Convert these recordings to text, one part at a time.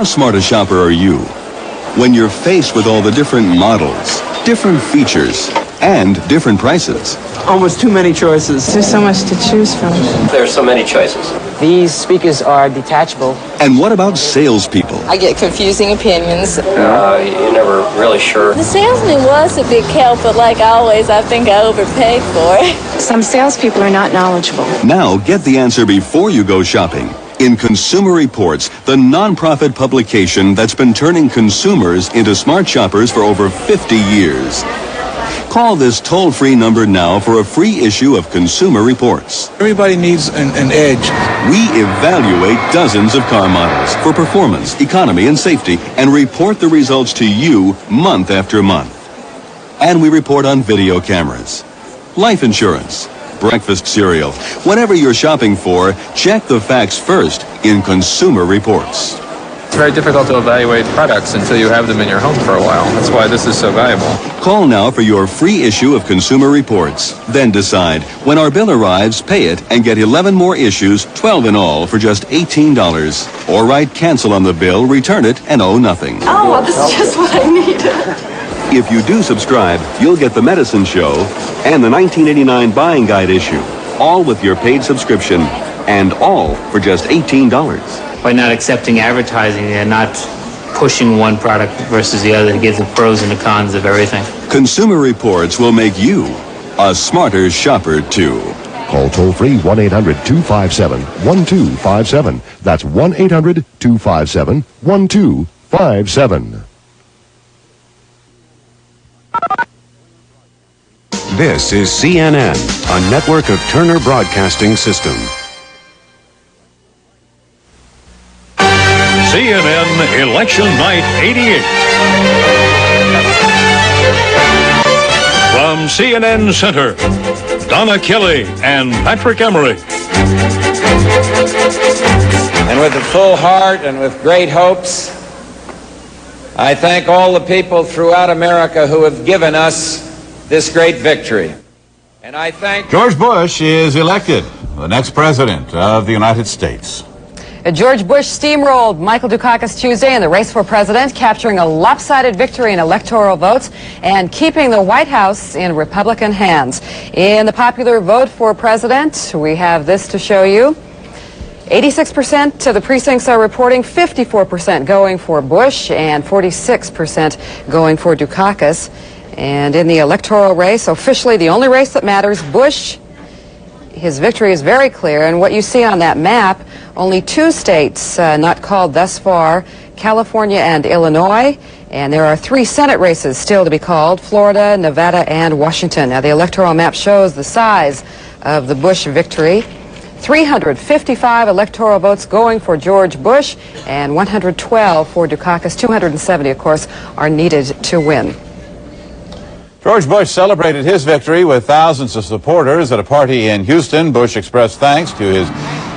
How smart a shopper are you when you're faced with all the different models, different features, and different prices? Almost too many choices. There's so much to choose from. There's so many choices. These speakers are detachable. And what about salespeople? I get confusing opinions. You're never really sure. The salesman was a big help, but like always, I think I overpaid for it. Some salespeople are not knowledgeable. Now get the answer before you go shopping in Consumer Reports, the nonprofit publication that's been turning consumers into smart shoppers for over 50 years. Call this toll-free number now for a free issue of Consumer Reports. Everybody needs an edge. We evaluate dozens of car models for performance, economy, and safety, and report the results to you month after month. And we report on video cameras, life insurance, breakfast cereal. Whatever you're shopping for, check the facts first in Consumer Reports. It's very difficult to evaluate products until you have them in your home for a while. That's why this is so valuable. Call now for your free issue of Consumer Reports. Then decide. When our bill arrives, pay it and get 11 more issues, 12 in all, for just $18. Or write cancel on the bill, return it, and owe nothing. Oh, well, this is just what I needed. If you do subscribe, you'll get the Medicine Show and the 1989 Buying Guide issue, all with your paid subscription, and all for just $18. By not accepting advertising, they're not pushing one product versus the other to give the pros and the cons of everything. Consumer Reports will make you a smarter shopper, too. Call toll-free 1-800-257-1257. That's 1-800-257-1257. This is CNN, a network of Turner Broadcasting System. CNN Election Night 88. From CNN Center, Donna Kelly and Patrick Emery. And with a full heart and with great hopes, I thank all the people throughout America who have given us this great victory. And I thank... George Bush is elected the next president of the United States. George Bush steamrolled Michael Dukakis Tuesday in the race for president, capturing a lopsided victory in electoral votes and keeping the White House in Republican hands. In the popular vote for president, we have this to show you. 86% of the precincts are reporting 54% going for Bush and 46% going for Dukakis. And in the electoral race, officially the only race that matters, Bush, his victory is very clear. And what you see on that map, only two states not called thus far, California and Illinois. And there are 3 Senate races still to be called, Florida, Nevada, and Washington. Now, the electoral map shows the size of the Bush victory. 355 electoral votes going for George Bush and 112 for Dukakis. 270, of course, are needed to win. George Bush celebrated his victory with thousands of supporters at a party in Houston. Bush expressed thanks to his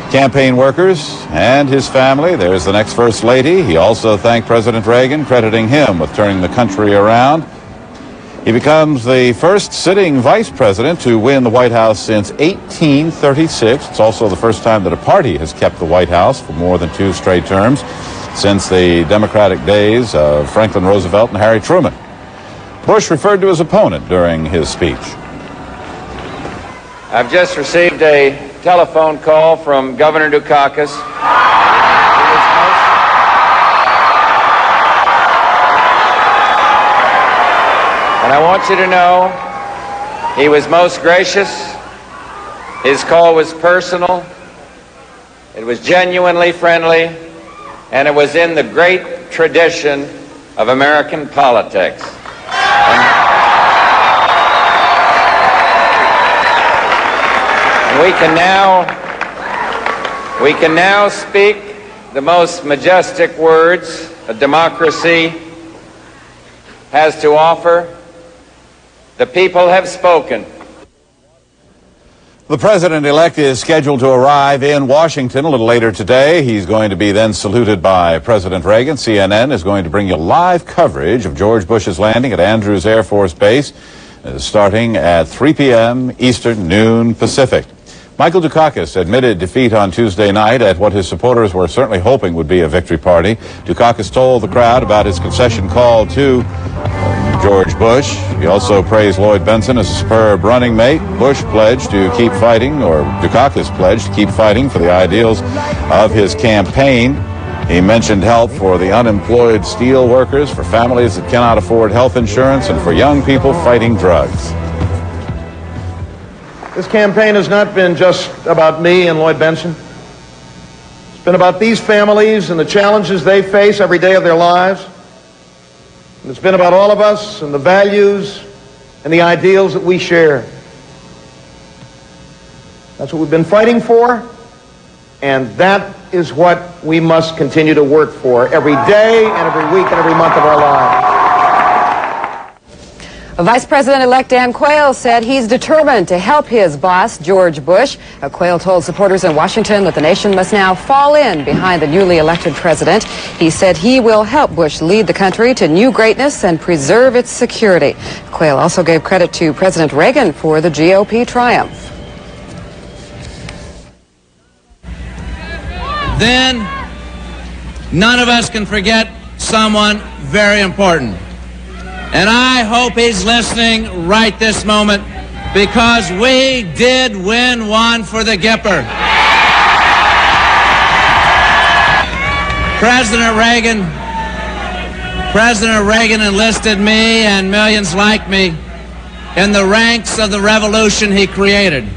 campaign workers and his family. There's the next First Lady. He also thanked President Reagan, crediting him with turning the country around. He becomes the first sitting vice president to win the White House since 1836. It's also the first time that a party has kept the White House for more than 2 straight terms since the Democratic days of Franklin Roosevelt and Harry Truman. Bush referred to his opponent during his speech. I've just received a telephone call from Governor Dukakis. And I want you to know he was most gracious. His call was personal. It was genuinely friendly. And it was in the great tradition of American politics. And we can now speak the most majestic words a democracy has to offer. The people have spoken. The president-elect is scheduled to arrive in Washington a little later today. He's going to be then saluted by President Reagan. CNN is going to bring you live coverage of George Bush's landing at Andrews Air Force Base, starting at 3 p.m. Eastern, noon Pacific. Michael Dukakis admitted defeat on Tuesday night at what his supporters were certainly hoping would be a victory party. Dukakis told the crowd about his concession call to George Bush. He also praised Lloyd Bentsen as a superb running mate. Bush pledged to keep fighting, or Dukakis pledged to keep fighting for the ideals of his campaign. He mentioned help for the unemployed steel workers, for families that cannot afford health insurance, and for young people fighting drugs. This campaign has not been just about me and Lloyd Bentsen. It's been about these families and the challenges they face every day of their lives. And it's been about all of us and the values and the ideals that we share. That's what we've been fighting for, and that is what we must continue to work for every day and every week and every month of our lives. Vice President-elect Dan Quayle said he's determined to help his boss, George Bush. Quayle told supporters in Washington that the nation must now fall in behind the newly elected president. He said he will help Bush lead the country to new greatness and preserve its security. Quayle also gave credit to President Reagan for the GOP triumph. Then, none of us can forget someone very important. And I hope he's listening right this moment, because we did win one for the Gipper. President Reagan enlisted me and millions like me in the ranks of the revolution he created.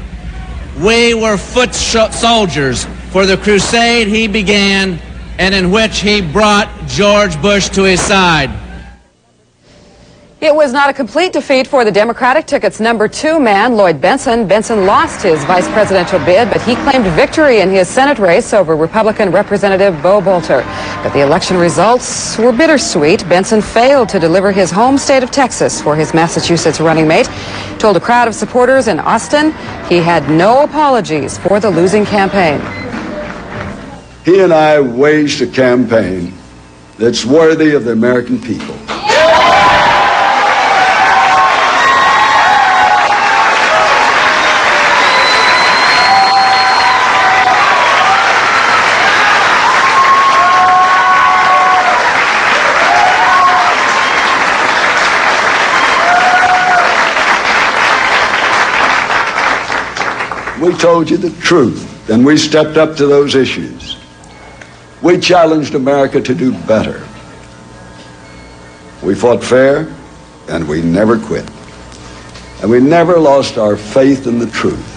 We were foot soldiers for the crusade he began and in which he brought George Bush to his side. It was not a complete defeat for the Democratic ticket's number 2 man, Lloyd Bentsen. Bentsen lost his vice presidential bid, but he claimed victory in his Senate race over Republican Representative Beau Bolter. But the election results were bittersweet. Bentsen failed to deliver his home state of Texas for his Massachusetts running mate. He told a crowd of supporters in Austin he had no apologies for the losing campaign. He and I waged a campaign that's worthy of the American people. We told you the truth, and we stepped up to those issues. We challenged America to do better. We fought fair, and we never quit. And we never lost our faith in the truth.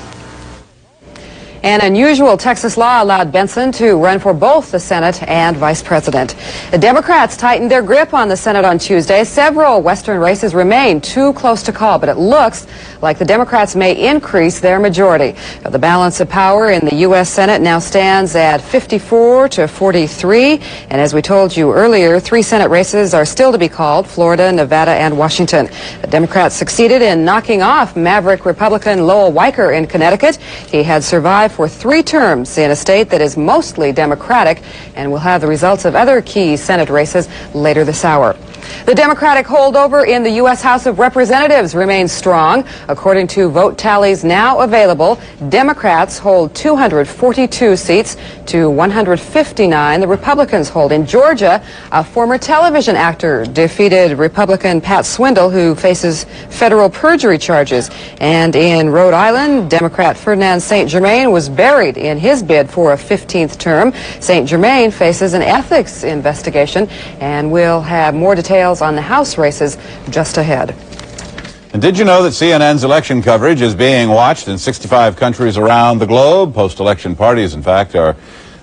An unusual Texas law allowed Bentsen to run for both the Senate and vice president. The Democrats tightened their grip on the Senate on Tuesday. Several Western races remain too close to call, but it looks like the Democrats may increase their majority. The balance of power in the U.S. Senate now stands at 54 to 43. And as we told you earlier, 3 Senate races are still to be called: Florida, Nevada, and Washington. The Democrats succeeded in knocking off maverick Republican Lowell Weicker in Connecticut. He had survived for 3 terms in a state that is mostly Democratic, and we'll have the results of other key Senate races later this hour. The Democratic holdover in the U.S. House of Representatives remains strong. According to vote tallies now available, Democrats hold 242 seats to 159 the Republicans hold. In Georgia, a former television actor defeated Republican Pat Swindle, who faces federal perjury charges. And in Rhode Island, Democrat Ferdinand St. Germain was buried in his bid for a 15th term. St. Germain faces an ethics investigation, and we'll have more details on the House races just ahead. And did you know that CNN's election coverage is being watched in 65 countries around the globe? Post-election parties, in fact, are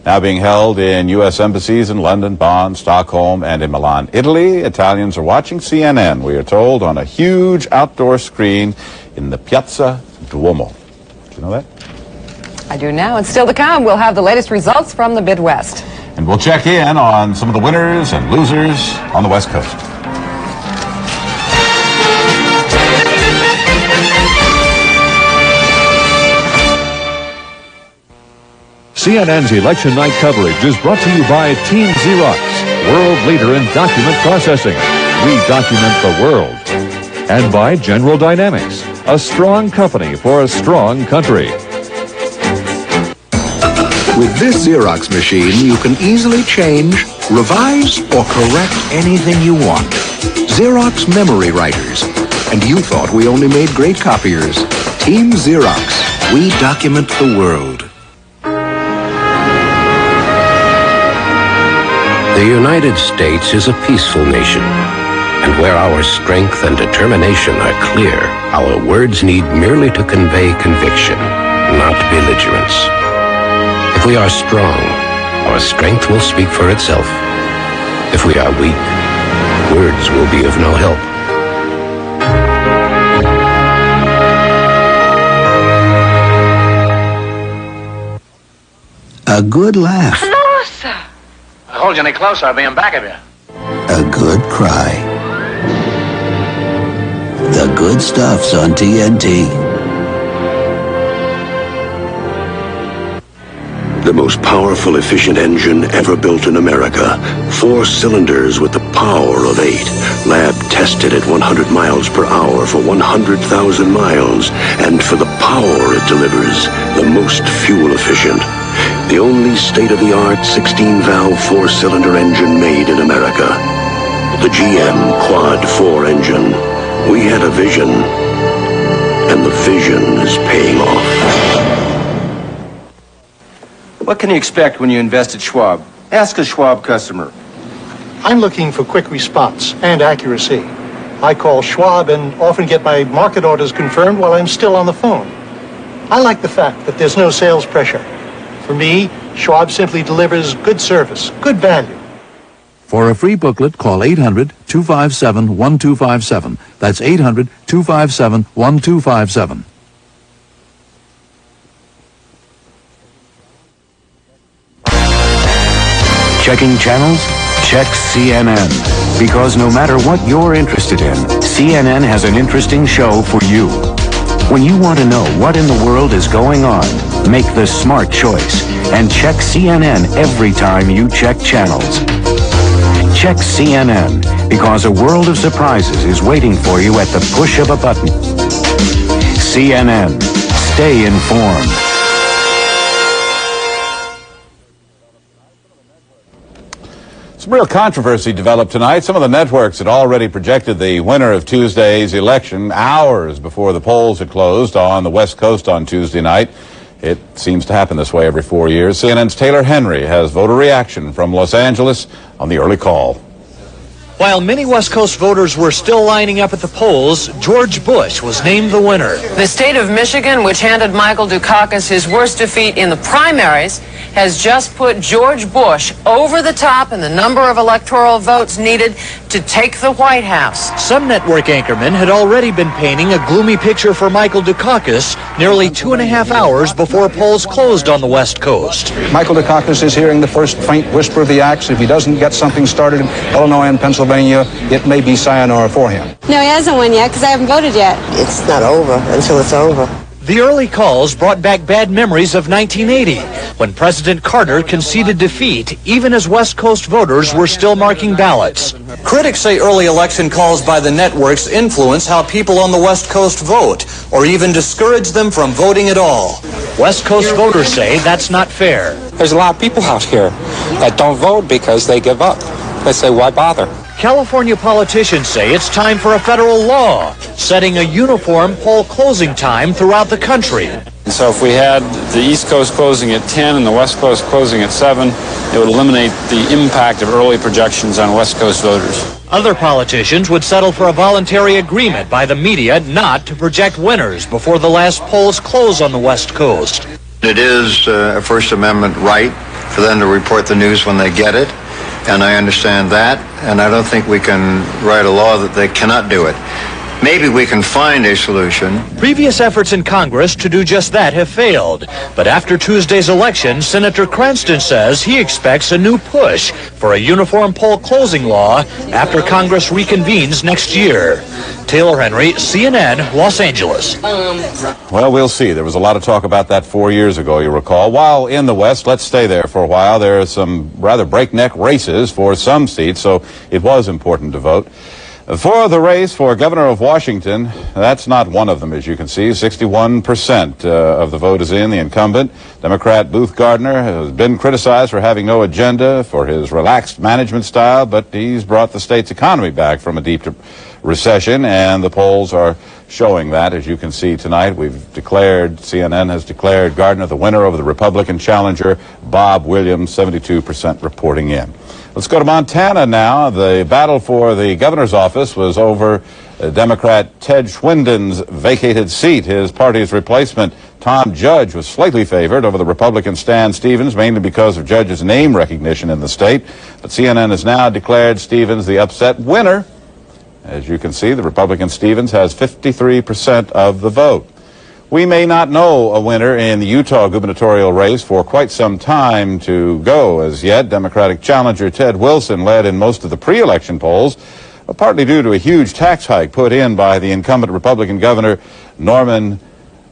now being held in U.S. embassies in London, Bonn, Stockholm, and in Milan, Italy. Italians are watching CNN, we are told, on a huge outdoor screen in the Piazza Duomo. Did you know that? I do now, and still to come, we'll have the latest results from the Midwest. And we'll check in on some of the winners and losers on the West Coast. CNN's election night coverage is brought to you by Team Xerox, world leader in document processing. We document the world. And by General Dynamics, a strong company for a strong country. With this Xerox machine, you can easily change, revise, or correct anything you want. Xerox Memory Writers. And you thought we only made great copiers. Team Xerox. We document the world. The United States is a peaceful nation. And where our strength and determination are clear, our words need merely to convey conviction, not belligerence. If we are strong, our strength will speak for itself. If we are weak, words will be of no help. A good laugh. Closer. I hold you any closer, I'll be in back of you. A good cry. The good stuff's on TNT. The most powerful, efficient engine ever built in America. 4 cylinders with the power of 8. Lab tested at 100 miles per hour for 100,000 miles. And for the power it delivers, the most fuel efficient. The only state-of-the-art 16-valve 4-cylinder engine made in America. The GM Quad 4 engine. We had a vision, and the vision is paying off. What can you expect when you invest at Schwab? Ask a Schwab customer. I'm looking for quick response and accuracy. I call Schwab and often get my market orders confirmed while I'm still on the phone. I like the fact that there's no sales pressure. For me, Schwab simply delivers good service, good value. For a free booklet, call 800-257-1257. That's 800-257-1257. Checking channels? Check CNN. Because no matter what you're interested in, CNN has an interesting show for you. When you want to know what in the world is going on, make the smart choice and check CNN every time you check channels. Check CNN because a world of surprises is waiting for you at the push of a button. CNN. Stay informed. Some real controversy developed tonight. Some of the networks had already projected the winner of Tuesday's election hours before the polls had closed on the West Coast on Tuesday night. It seems to happen this way every 4 years. CNN's Taylor Henry has voter reaction from Los Angeles on the early call. While many West Coast voters were still lining up at the polls, George Bush was named the winner. The state of Michigan, which handed Michael Dukakis his worst defeat in the primaries, has just put George Bush over the top in the number of electoral votes needed to take the White House. Some network anchormen had already been painting a gloomy picture for Michael Dukakis nearly 2.5 hours before polls closed on the West Coast. Michael Dukakis is hearing the first faint whisper of the axe. If he doesn't get something started in Illinois and Pennsylvania, it may be sayonara for him. No, he hasn't won yet because I haven't voted yet. It's not over until it's over. The early calls brought back bad memories of 1980, when President Carter conceded defeat even as West Coast voters were still marking ballots. Critics say early election calls by the networks influence how people on the West Coast vote, or even discourage them from voting at all. West Coast voters say that's not fair. There's a lot of people out here that don't vote because they give up. They say, why bother? California politicians say it's time for a federal law setting a uniform poll closing time throughout the country. And so if we had the East Coast closing at 10 and the West Coast closing at 7, it would eliminate the impact of early projections on West Coast voters. Other politicians would settle for a voluntary agreement by the media not to project winners before the last polls close on the West Coast. It is a First Amendment right for them to report the news when they get it. And I understand that, and I don't think we can write a law that they cannot do it. Maybe we can find a solution. Previous efforts in Congress to do just that have failed. But after Tuesday's election, Senator Cranston says he expects a new push for a uniform poll closing law after Congress reconvenes next year. Taylor Henry, CNN, Los Angeles. Well, we'll see. There was a lot of talk about that 4 years ago, you recall. While in the West, let's stay there for a while. There are some rather breakneck races for some seats, so it was important to vote. For the race for governor of Washington, that's not one of them, as you can see. 61% of the vote is in. The incumbent, Democrat Booth Gardner, has been criticized for having no agenda, for his relaxed management style, but he's brought the state's economy back from a deep recession, and the polls are showing that. As you can see tonight, CNN has declared Gardner the winner over the Republican challenger, Bob Williams, 72% reporting in. Let's go to Montana now. The battle for the governor's office was over Democrat Ted Schwinden's vacated seat. His party's replacement, Tom Judge, was slightly favored over the Republican Stan Stevens, mainly because of Judge's name recognition in the state. But CNN has now declared Stevens the upset winner. As you can see, the Republican Stevens has 53% of the vote. We may not know a winner in the Utah gubernatorial race for quite some time to go as yet. Democratic challenger Ted Wilson led in most of the pre-election polls, partly due to a huge tax hike put in by the incumbent Republican governor Norman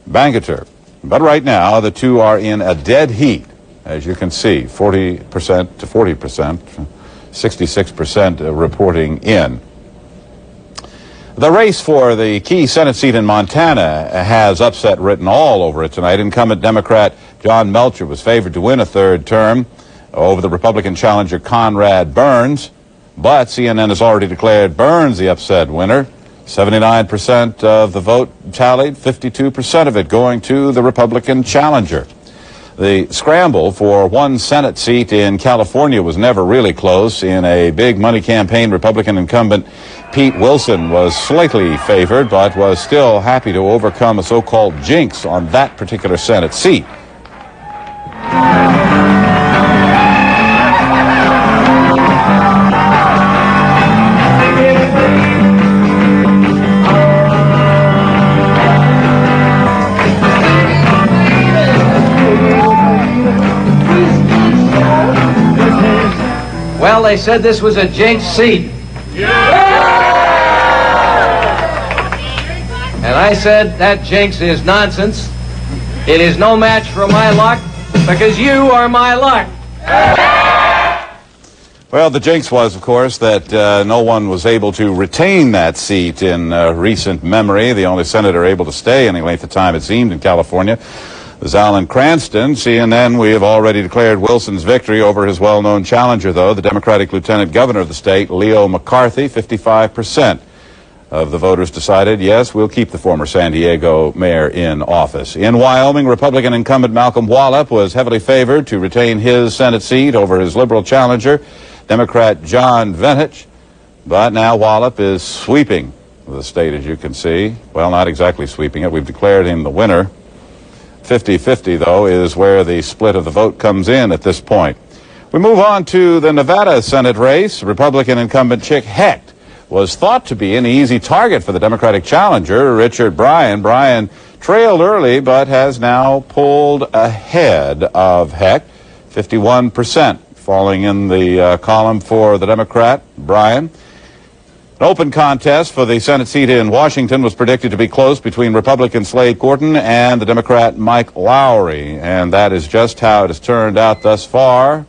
Bangerter. But right now, the two are in a dead heat, as you can see, 40% to 40%, 66% reporting in. The race for the key Senate seat in Montana has upset written all over it tonight. Incumbent Democrat John Melcher was favored to win a third term over the Republican challenger Conrad Burns, but CNN has already declared Burns the upset winner. 79% of the vote tallied, 52% of it going to the Republican challenger. The scramble for one Senate seat in California was never really close. In a big money campaign, Republican incumbent Pete Wilson was slightly favored, but was still happy to overcome a so-called jinx on that particular Senate seat. Well, they said this was a jinx seat. And I said that jinx is nonsense. It is no match for my luck because you are my luck. Well, the jinx was, of course, that no one was able to retain that seat in recent memory. The only senator able to stay any length of time, it seemed, in California was Alan Cranston. CNN, we have already declared Wilson's victory over his well-known challenger, though, the Democratic Lieutenant Governor of the state, Leo McCarthy. 55% of the voters decided, yes, we'll keep the former San Diego mayor in office. In Wyoming, Republican incumbent Malcolm Wallop was heavily favored to retain his Senate seat over his liberal challenger, Democrat John Venich. But now Wallop is sweeping the state, as you can see. Well, not exactly sweeping it. We've declared him the winner. 50-50, though, is where the split of the vote comes in at this point. We move on to the Nevada Senate race. Republican incumbent Chick Hecht was thought to be an easy target for the Democratic challenger, Richard Bryan. Bryan trailed early, but has now pulled ahead of Hecht, 51%, falling in the column for the Democrat, Bryan. An open contest for the Senate seat in Washington was predicted to be close between Republican Slade Gorton and the Democrat Mike Lowry, and that is just how it has turned out thus far.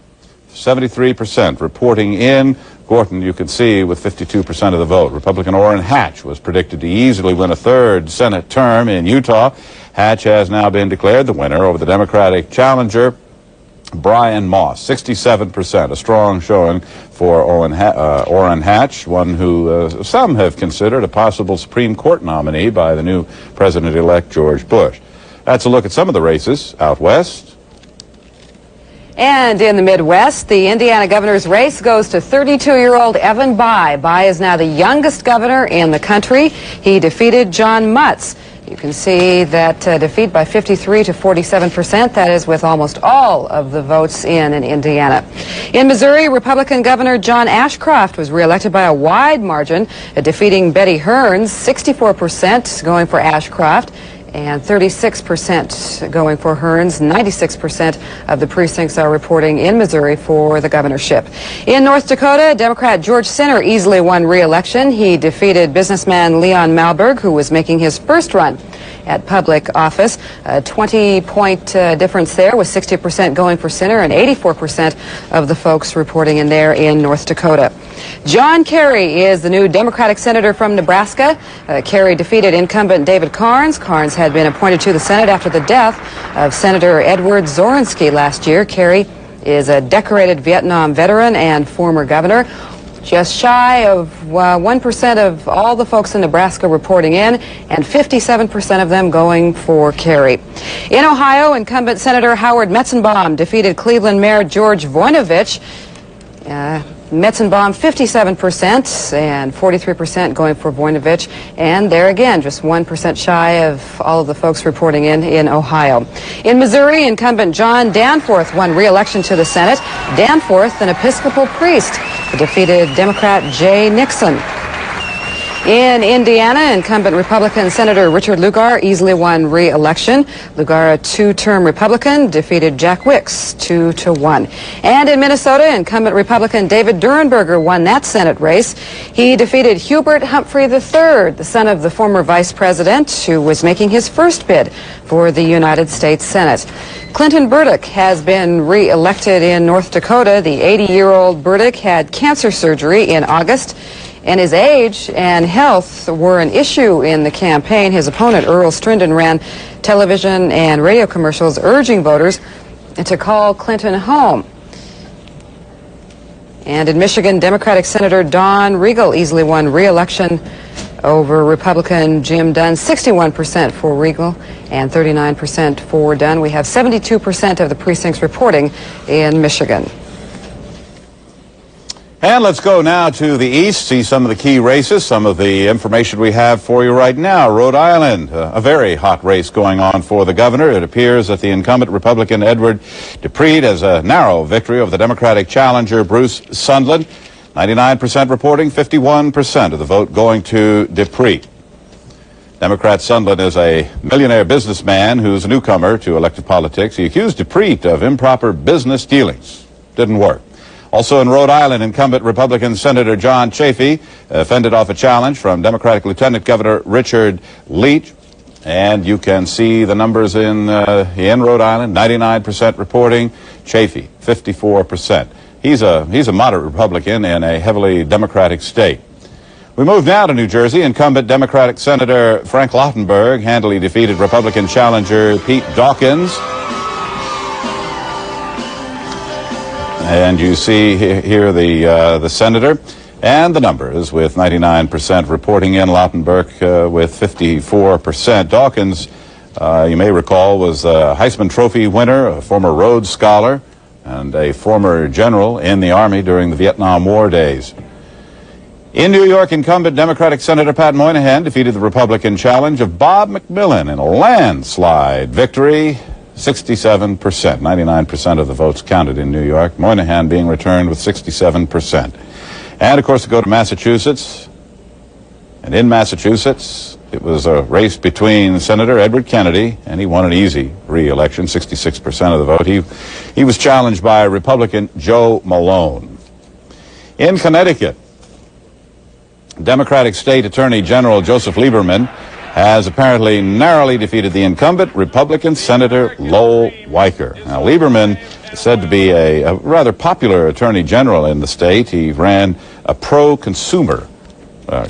73% reporting in. Gorton, you can see, with 52% of the vote. Republican Orrin Hatch was predicted to easily win a third Senate term in Utah. Hatch has now been declared the winner over the Democratic challenger, Brian Moss, 67%, a strong showing for Orrin Hatch, one who some have considered a possible Supreme Court nominee by the new President-elect George Bush. That's a look at some of the races out west. And in the Midwest, the Indiana governor's race goes to 32-year-old Evan Bayh. Bayh is now the youngest governor in the country. He defeated John Mutz. You can see that defeat by 53 to 47%. That is with almost all of the votes in Indiana. In Missouri, Republican Governor John Ashcroft was reelected by a wide margin, defeating Betty Hearns, 64% going for Ashcroft, and 36% going for Hearns. 96% of the precincts are reporting in Missouri for the governorship. In North Dakota, Democrat George Sinner easily won re-election. He defeated businessman Leon Malberg, who was making his first run. at public office. A 20-point difference there, with 60% going for Sinner and 84% of the folks reporting in there in North Dakota. John Kerry is the new Democratic senator from Nebraska. Kerry defeated incumbent David Carnes. Carnes had been appointed to the Senate after the death of Senator Edward Zorensky last year. Kerry is a decorated Vietnam veteran and former governor. Just shy of 1% of all the folks in Nebraska reporting in, and 57% of them going for Kerry. In Ohio, incumbent Senator Howard Metzenbaum defeated Cleveland Mayor George Voinovich. Metzenbaum 57% and 43% going for Voinovich. And there again, just 1% shy of all of the folks reporting in Ohio. In Missouri, incumbent John Danforth won re-election to the Senate. Danforth, an Episcopal priest, defeated Democrat Jay Nixon. In Indiana, incumbent Republican Senator Richard Lugar easily won re-election. Lugar, a two-term Republican, defeated Jack Wicks 2-1. And in Minnesota, incumbent Republican David Durenberger won that Senate race. He defeated Hubert Humphrey III, the son of the former vice president, who was making his first bid for the United States Senate. Clinton Burdick has been re-elected in North Dakota. The 80-year-old Burdick had cancer surgery in August, and his age and health were an issue in the campaign. His opponent, Earl Strindon, ran television and radio commercials urging voters to call Clinton home. And in Michigan, Democratic Senator Don Regal easily won re-election over Republican Jim Dunn. 61% for Regal and 39% for Dunn. We have 72% of the precincts reporting in Michigan. And let's go now to the east, see some of the key races, some of the information we have for you right now. Rhode Island, a very hot race going on for the governor. It appears that the incumbent Republican Edward DePreet has a narrow victory over the Democratic challenger Bruce Sundlun. 99% reporting, 51% of the vote going to DePreet. Democrat Sundlun is a millionaire businessman who's a newcomer to elected politics. He accused DePreet of improper business dealings. Didn't work. Also in Rhode Island, incumbent Republican Senator John Chafee fended off a challenge from Democratic Lieutenant Governor Richard Leach. And you can see the numbers in Rhode Island, 99% reporting, Chafee, 54%. He's a moderate Republican in a heavily Democratic state. We move now to New Jersey. Incumbent Democratic Senator Frank Lautenberg handily defeated Republican challenger Pete Dawkins. And you see here the senator and the numbers with 99% reporting in. Lautenberg with 54%. Dawkins, you may recall, was a Heisman Trophy winner, a former Rhodes Scholar, and a former general in the Army during the Vietnam War days. In New York, incumbent Democratic Senator Pat Moynihan defeated the Republican challenge of Bob McMillan in a landslide victory. 67%, 99% of the votes counted in New York. Moynihan being returned with 67%. And, of course, to go to Massachusetts. And in Massachusetts, it was a race between Senator Edward Kennedy, and he won an easy re-election, 66% of the vote. He was challenged by Republican Joe Malone. In Connecticut, Democratic State Attorney General Joseph Lieberman has apparently narrowly defeated the incumbent Republican Senator Lowell Weicker. Now, Lieberman is said to be a rather popular attorney general in the state. He ran a pro-consumer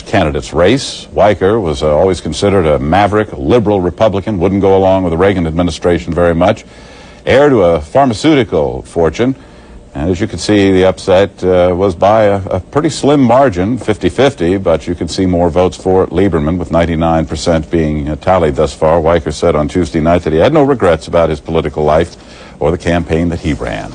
candidate's race. Weicker was always considered a maverick, liberal Republican, wouldn't go along with the Reagan administration very much, heir to a pharmaceutical fortune. And as you can see, the upset was by a pretty slim margin, 50-50, but you can see more votes for Lieberman, with 99% being tallied thus far. Weicker said on Tuesday night that he had no regrets about his political life or the campaign that he ran.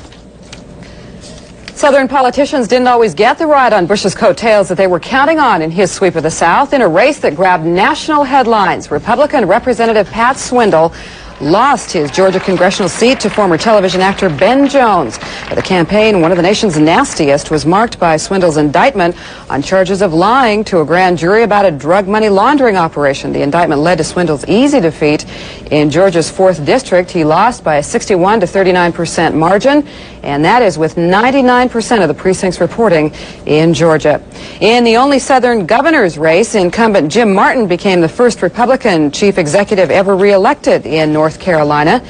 Southern politicians didn't always get the ride on Bush's coattails that they were counting on in his sweep of the South. In a race that grabbed national headlines, Republican Representative Pat Swindle lost his Georgia congressional seat to former television actor Ben Jones. The campaign, one of the nation's nastiest, was marked by Swindle's indictment on charges of lying to a grand jury about a drug money laundering operation. The indictment led to Swindle's easy defeat in Georgia's 4th district. He lost by a 61 to 39% margin, and that is with 99% of the precincts reporting in Georgia. In the only Southern governor's race, incumbent Jim Martin became the first Republican chief executive ever reelected in North Carolina.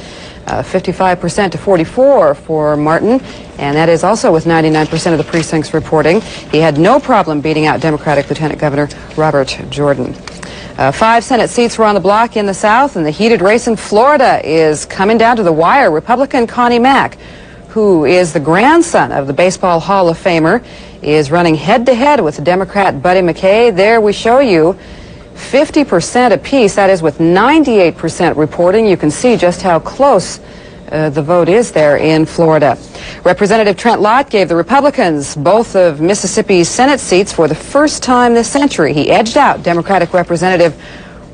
55% to 44 for Martin, and that is also with 99% of the precincts reporting. He had no problem beating out Democratic Lieutenant Governor Robert Jordan. 5 Senate seats were on the block in the South, and the heated race in Florida is coming down to the wire. Republican Connie Mack, who is the grandson of the Baseball Hall of Famer, is running head-to-head with Democrat Buddy McKay. There we show you 50% apiece, that is with 98% reporting. You can see just how close the vote is there in Florida. Representative Trent Lott gave the Republicans both of Mississippi's Senate seats for the first time this century. He edged out Democratic Representative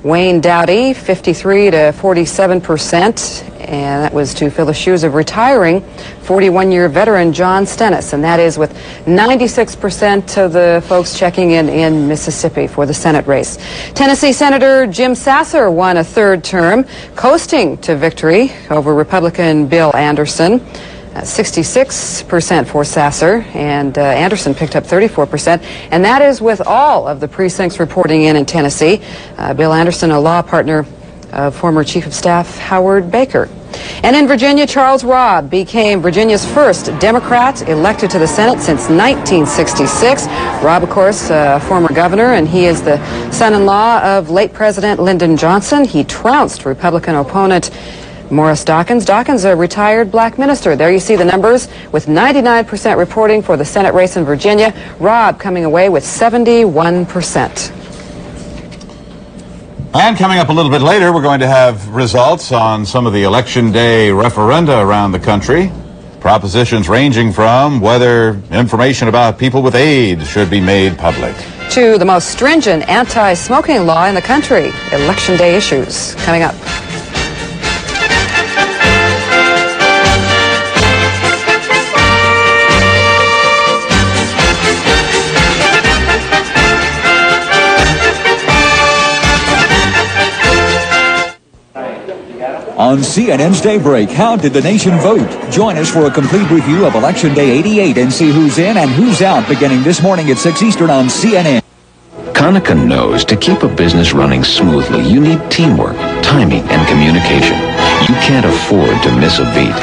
Wayne Doughty, 53 to 47%, and that was to fill the shoes of retiring 41-year veteran John Stennis, and that is with 96% of the folks checking in Mississippi for the Senate race. Tennessee Senator Jim Sasser won a 3rd term, coasting to victory over Republican Bill Anderson. 66% for Sasser, and Anderson picked up 34%, and that is with all of the precincts reporting in Tennessee. Bill Anderson, a law partner of former Chief of Staff Howard Baker. And in Virginia, Charles Robb became Virginia's first Democrat elected to the Senate since 1966. Robb, of course, a former governor, and he is the son-in-law of late President Lyndon Johnson. He trounced Republican opponent Morris Dawkins. Dawkins, a retired black minister. There you see the numbers with 99% reporting for the Senate race in Virginia. Robb coming away with 71%. And coming up a little bit later, we're going to have results on some of the Election Day referenda around the country. Propositions ranging from whether information about people with AIDS should be made public to the most stringent anti-smoking law in the country. Election Day issues coming up. On CNN's Daybreak, how did the nation vote? Join us for a complete review of Election Day 88 and see who's in and who's out beginning this morning at 6 Eastern on CNN. Konica knows to keep a business running smoothly, you need teamwork, timing, and communication. You can't afford to miss a beat.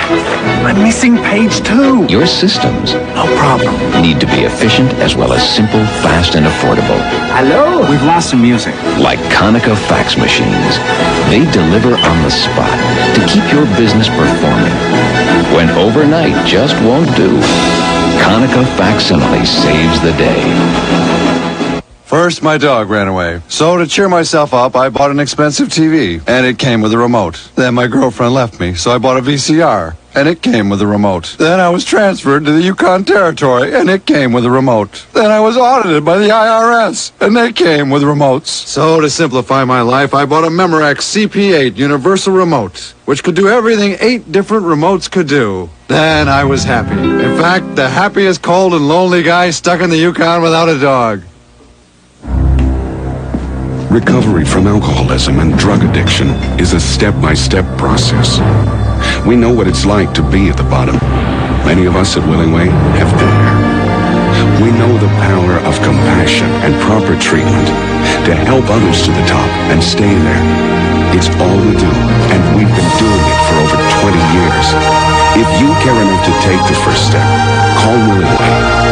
I'm missing page 2. Your systems, no problem, need to be efficient as well as simple, fast, and affordable. Hello? We've lost some music. Like Konica fax machines. They deliver on the spot to keep your business performing. When overnight just won't do, Konica Facsimile saves the day. First, my dog ran away. So, to cheer myself up, I bought an expensive TV, and it came with a remote. Then my girlfriend left me, so I bought a VCR, and it came with a remote. Then I was transferred to the Yukon Territory, and it came with a remote. Then I was audited by the IRS, and they came with remotes. So, to simplify my life, I bought a Memorex CP8 Universal Remote, which could do everything 8 different remotes could do. Then I was happy. In fact, the happiest cold and lonely guy stuck in the Yukon without a dog. Recovery from alcoholism and drug addiction is a step-by-step process. We know what it's like to be at the bottom. Many of us at Willingway have been there. We know the power of compassion and proper treatment to help others to the top and stay there. It's all we do, and we've been doing it for over 20 years. If you care enough to take the first step, call Willingway.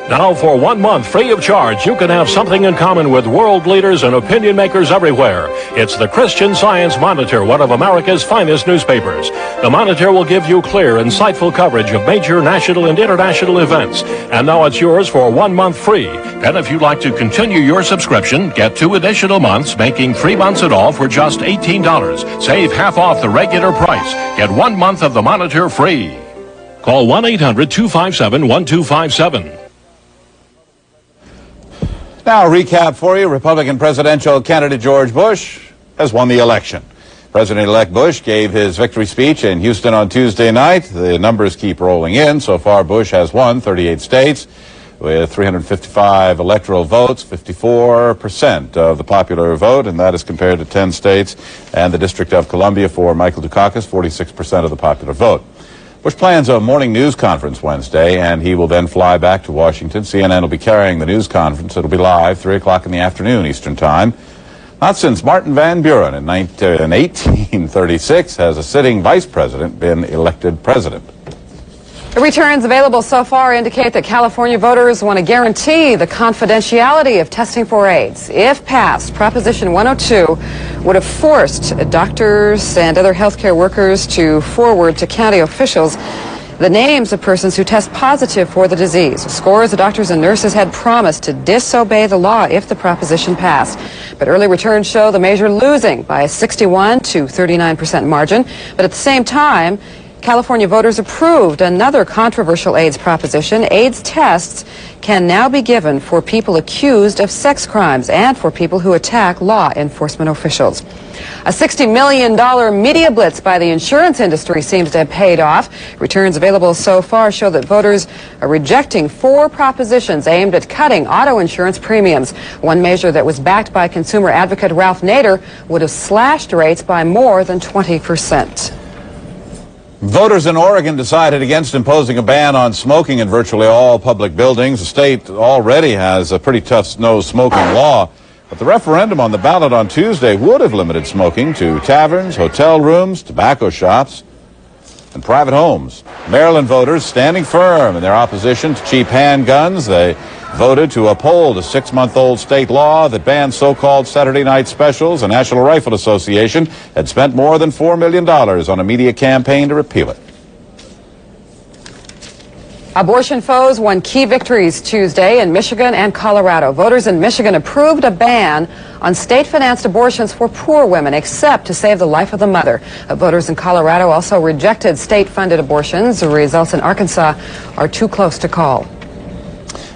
Now for 1 month free of charge, you can have something in common with world leaders and opinion makers everywhere. It's the Christian Science Monitor, one of America's finest newspapers. The Monitor will give you clear, insightful coverage of major national and international events. And now it's yours for 1 month free. And if you'd like to continue your subscription, get 2 additional months, making 3 months it all for just $18. Save half off the regular price. Get 1 month of the Monitor free. Call 1-800-257-1257. Now, a recap for you. Republican presidential candidate George Bush has won the election. President-elect Bush gave his victory speech in Houston on Tuesday night. The numbers keep rolling in. So far, Bush has won 38 states with 355 electoral votes, 54% of the popular vote, and that is compared to 10 states and the District of Columbia for Michael Dukakis, 46% of the popular vote. Bush plans a morning news conference Wednesday, and he will then fly back to Washington. CNN will be carrying the news conference. It'll be live, 3 o'clock in the afternoon Eastern Time. Not since Martin Van Buren in 1836 has a sitting vice president been elected president. The returns available so far indicate that California voters want to guarantee the confidentiality of testing for AIDS. If passed, Proposition 102 would have forced doctors and other healthcare workers to forward to county officials the names of persons who test positive for the disease. Scores of doctors and nurses had promised to disobey the law if the proposition passed. But early returns show the measure losing by a 61 to 39% margin. But at the same time, California voters approved another controversial AIDS proposition. AIDS tests can now be given for people accused of sex crimes and for people who attack law enforcement officials. A $60 million media blitz by the insurance industry seems to have paid off. Returns available so far show that voters are rejecting 4 propositions aimed at cutting auto insurance premiums. One measure that was backed by consumer advocate Ralph Nader would have slashed rates by more than 20%. Voters in Oregon decided against imposing a ban on smoking in virtually all public buildings. The state already has a pretty tough no smoking law. But the referendum on the ballot on Tuesday would have limited smoking to taverns, hotel rooms, tobacco shops, and private homes. Maryland voters standing firm in their opposition to cheap handguns. They voted to uphold a 6-month-old state law that bans so-called Saturday night specials. The National Rifle Association had spent more than $4 million on a media campaign to repeal it. Abortion foes won key victories Tuesday in Michigan and Colorado. Voters in Michigan approved a ban on state-financed abortions for poor women, except to save the life of the mother. Voters in Colorado also rejected state-funded abortions. The results in Arkansas are too close to call.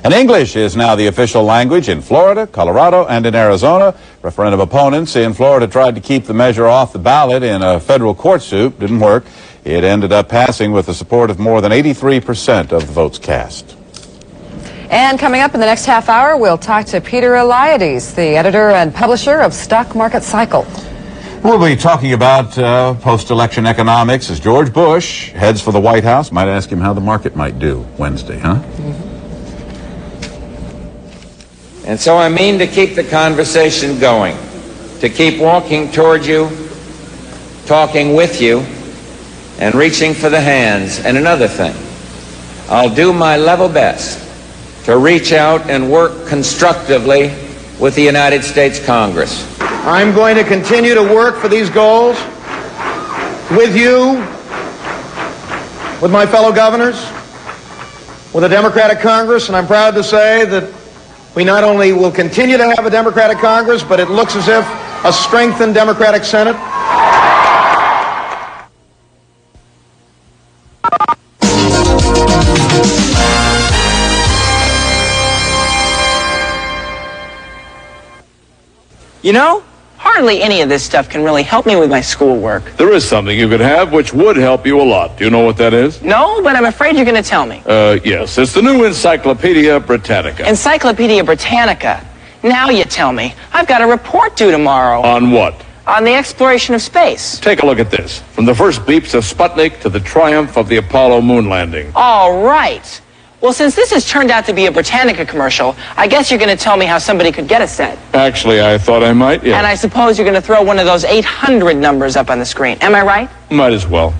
And English is now the official language in Florida, Colorado, and in Arizona. Referendum opponents in Florida tried to keep the measure off the ballot in a federal court suit. Didn't work. It ended up passing with the support of more than 83% of the votes cast. And coming up in the next half hour, we'll talk to Peter Eliades, the editor and publisher of Stock Market Cycle. We'll be talking about post-election economics as George Bush heads for the White House. Might ask him how the market might do Wednesday, huh? And so I mean to keep the conversation going, to keep walking toward you, talking with you, and reaching for the hands. And another thing, I'll do my level best to reach out and work constructively with the United States Congress. I'm going to continue to work for these goals with you, with my fellow governors, with a Democratic Congress, and I'm proud to say that we not only will continue to have a Democratic Congress, but it looks as if a strengthened Democratic Senate. You know, hardly any of this stuff can really help me with my schoolwork. There is something you could have which would help you a lot. Do you know what that is? No, but I'm afraid you're going to tell me. Yes. It's the new Encyclopedia Britannica. Encyclopedia Britannica. Now you tell me. I've got a report due tomorrow. On what? On the exploration of space. Take a look at this. From the first beeps of Sputnik to the triumph of the Apollo moon landing. All right. Well, since this has turned out to be a Britannica commercial, I guess you're going to tell me how somebody could get a set. Actually, I thought I might, yeah. And I suppose you're going to throw one of those 800 numbers up on the screen. Am I right? Might as well.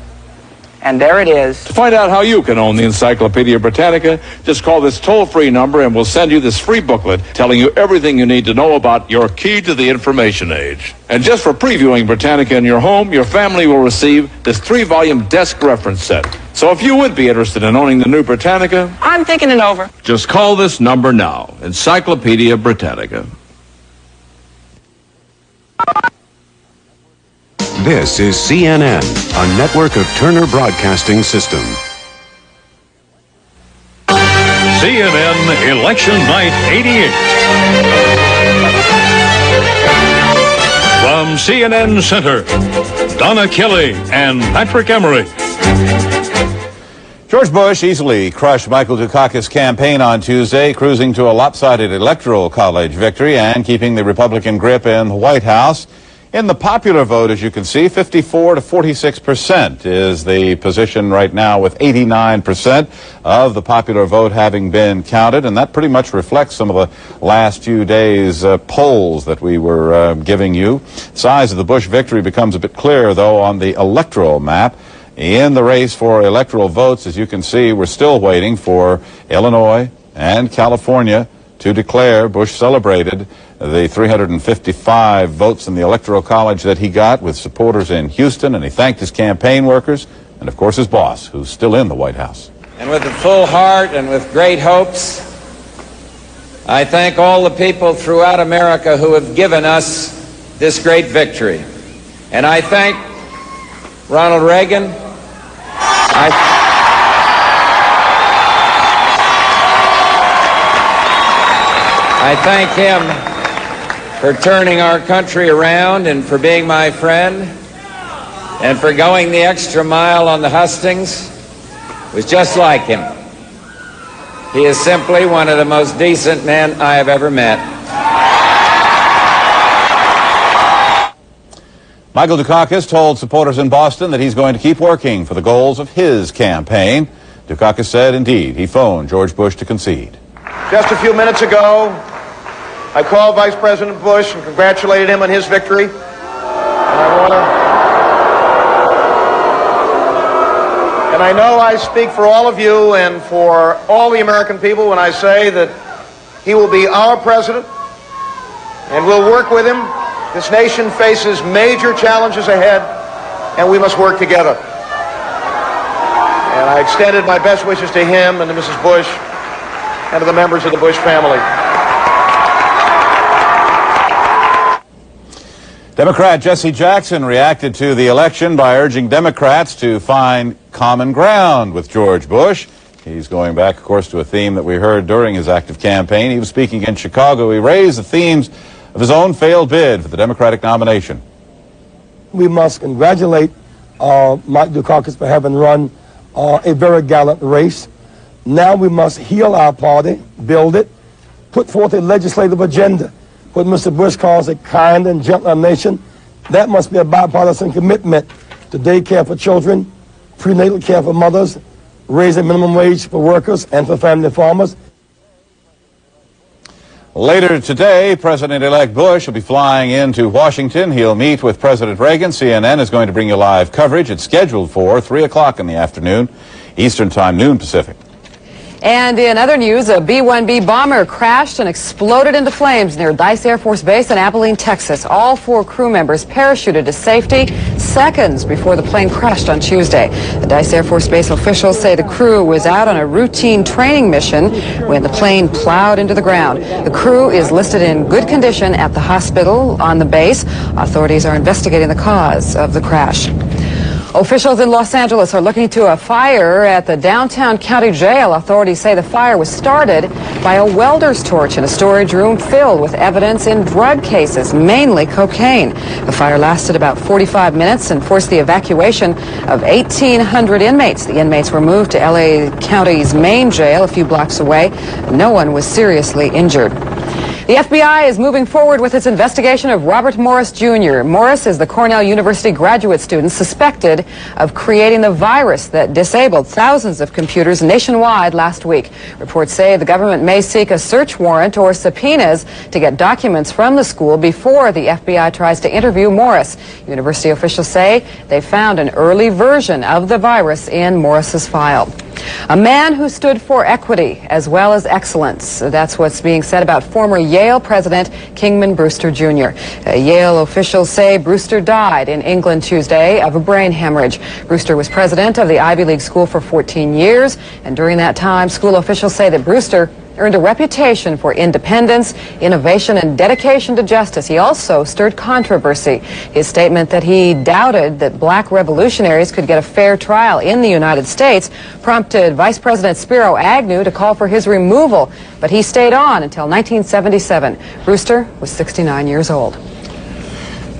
And there it is. To find out how you can own the Encyclopedia Britannica, just call this toll-free number and we'll send you this free booklet telling you everything you need to know about your key to the information age. And just for previewing Britannica in your home, your family will receive this 3-volume desk reference set. So if you would be interested in owning the new Britannica, I'm thinking it over. Just call this number now. Encyclopedia Britannica. This is CNN, a network of Turner Broadcasting System. CNN Election Night 88. From CNN Center, Donna Kelly and Patrick Emery. George Bush easily crushed Michael Dukakis' campaign on Tuesday, cruising to a lopsided electoral college victory and keeping the Republican grip in the White House. In the popular vote, as you can see, 54 to 46% is the position right now, with 89% of the popular vote having been counted. And that pretty much reflects some of the last few days' polls that we were giving you. The size of the Bush victory becomes a bit clearer, though, on the electoral map. In the race for electoral votes, as you can see, we're still waiting for Illinois and California to declare. Bush celebrated the 355 votes in the Electoral College that he got with supporters in Houston, and he thanked his campaign workers and, of course, his boss, who's still in the White House. And with a full heart and with great hopes, I thank all the people throughout America who have given us this great victory. And I thank Ronald Reagan. I thank him for turning our country around and for being my friend and for going the extra mile on the hustings. It was just like him. He is simply one of the most decent men I have ever met. Michael Dukakis told supporters in Boston that he's going to keep working for the goals of his campaign. Dukakis said, indeed, he phoned George Bush to concede. Just a few minutes ago, I called Vice President Bush and congratulated him on his victory. And I know I speak for all of you and for all the American people when I say that he will be our president and we'll work with him. This nation faces major challenges ahead and we must work together. And I extended my best wishes to him and to Mrs. Bush and to the members of the Bush family. Democrat Jesse Jackson reacted to the election by urging Democrats to find common ground with George Bush. He's going back, of course, to a theme that we heard during his active campaign. He was speaking in Chicago. He raised the themes of his own failed bid for the Democratic nomination. We must congratulate Mike Dukakis for having run a very gallant race. Now we must heal our party, build it, put forth a legislative agenda. What Mr. Bush calls a kind and gentler nation, that must be a bipartisan commitment to daycare for children, prenatal care for mothers, raising minimum wage for workers and for family farmers. Later today, President-elect Bush will be flying into Washington. He'll meet with President Reagan. CNN is going to bring you live coverage. It's scheduled for 3 o'clock in the afternoon, Eastern Time, noon Pacific. And in other news, a B-1B bomber crashed and exploded into flames near Dice Air Force Base in Abilene, Texas. All 4 crew members parachuted to safety seconds before the plane crashed on Tuesday. The Dice Air Force Base officials say the crew was out on a routine training mission when the plane plowed into the ground. The crew is listed in good condition at the hospital on the base. Authorities are investigating the cause of the crash. Officials in Los Angeles are looking into a fire at the downtown county jail. Authorities say the fire was started by a welder's torch in a storage room filled with evidence in drug cases, mainly cocaine. The fire lasted about 45 minutes and forced the evacuation of 1,800 inmates. The inmates were moved to LA County's main jail a few blocks away. No one was seriously injured. The FBI is moving forward with its investigation of Robert Morris Jr. Morris is the Cornell University graduate student suspected of creating the virus that disabled thousands of computers nationwide last week. Reports say the government may seek a search warrant or subpoenas to get documents from the school before the FBI tries to interview Morris. University officials say they found an early version of the virus in Morris's file. A man who stood for equity as well as excellence. That's what's being said about former Yale president Kingman Brewster Jr. Yale officials say Brewster died in England Tuesday of a brain hemorrhage. Brewster was president of the Ivy League school for 14 years, and during that time, school officials say that Brewster earned a reputation for independence, innovation, and dedication to justice. He also stirred controversy. His statement that he doubted that black revolutionaries could get a fair trial in the United States prompted Vice President Spiro Agnew to call for his removal, but he stayed on until 1977. Brewster was 69 years old.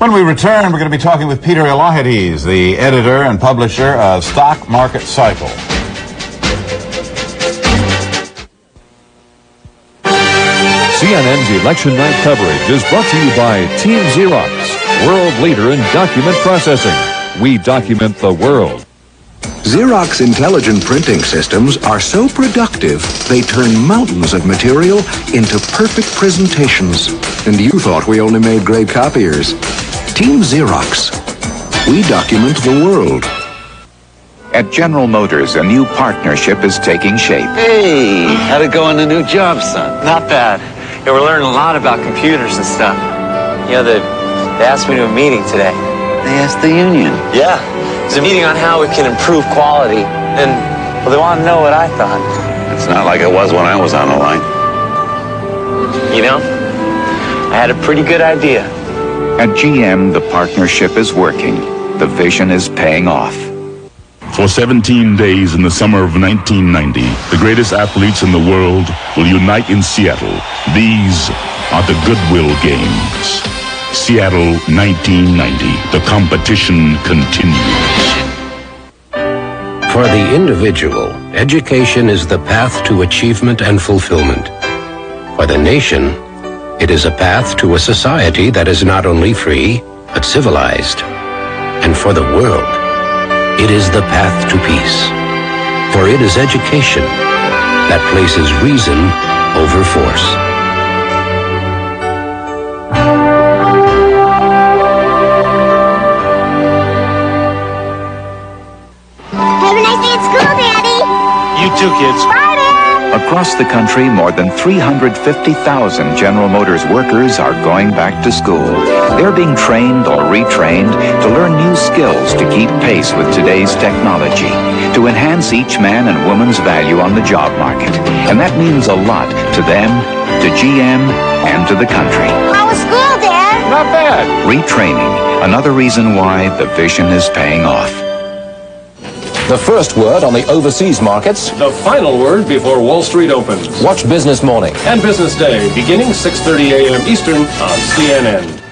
When we return, we're going to be talking with Peter Eliades, the editor and publisher of Stock Market Cycle. CNN's election night coverage is brought to you by Team Xerox, world leader in document processing. We document the world. Xerox intelligent printing systems are so productive, they turn mountains of material into perfect presentations. And you thought we only made great copiers. Team Xerox. We document the world. At General Motors, a new partnership is taking shape. Hey, how'd it go on the new job, son? Not bad. Yeah, we're learning a lot about computers and stuff. You know, they asked me to a meeting today. They asked the union. Yeah. It's a meeting on how we can improve quality. And, well, they want to know what I thought. It's not like it was when I was on the line. You know, I had a pretty good idea. At GM, the partnership is working. The vision is paying off. For 17 days in the summer of 1990, the greatest athletes in the world will unite in Seattle. These are the Goodwill Games. Seattle 1990. The competition continues. For the individual, education is the path to achievement and fulfillment. For the nation, it is a path to a society that is not only free, but civilized. And for the world, it is the path to peace. For it is education that places reason over force. Have a nice day at school, Daddy. You too, kids. Bye, Dad. Across the country, more than 350,000 General Motors workers are going back to school. They're being trained or retrained to learn new skills to keep pace with today's technology, to enhance each man and woman's value on the job market. And that means a lot to them, to GM, and to the country. How was school, Dad? Not bad. Retraining, another reason why the vision is paying off. The first word on the overseas markets. The final word before Wall Street opens. Watch Business Morning And Business Day, beginning 6:30 a.m. Eastern on CNN.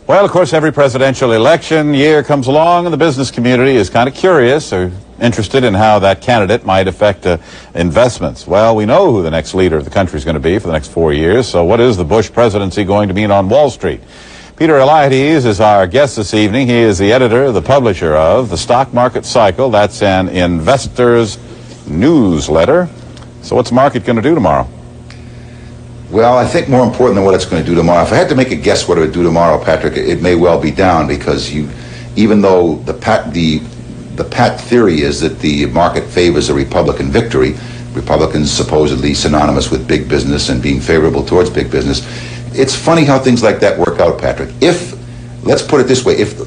Well, of course, every presidential election year comes along and the business community is kind of curious or interested in how that candidate might affect investments. Well, we know who the next leader of the country is going to be for the next 4 years. So what is the Bush presidency going to mean on Wall Street? Peter Eliades is our guest this evening. He is the editor, the publisher of the Stock Market Cycle. That's an investor's newsletter. So what's the market going to do tomorrow? Well, I think more important than what it's going to do tomorrow, if I had to make a guess what it would do tomorrow, Patrick, it may well be down because even though the pat theory is that the market favors a Republican victory, Republicans supposedly synonymous with big business and being favorable towards big business, it's funny how things like that work out, Patrick. Let's put it this way, if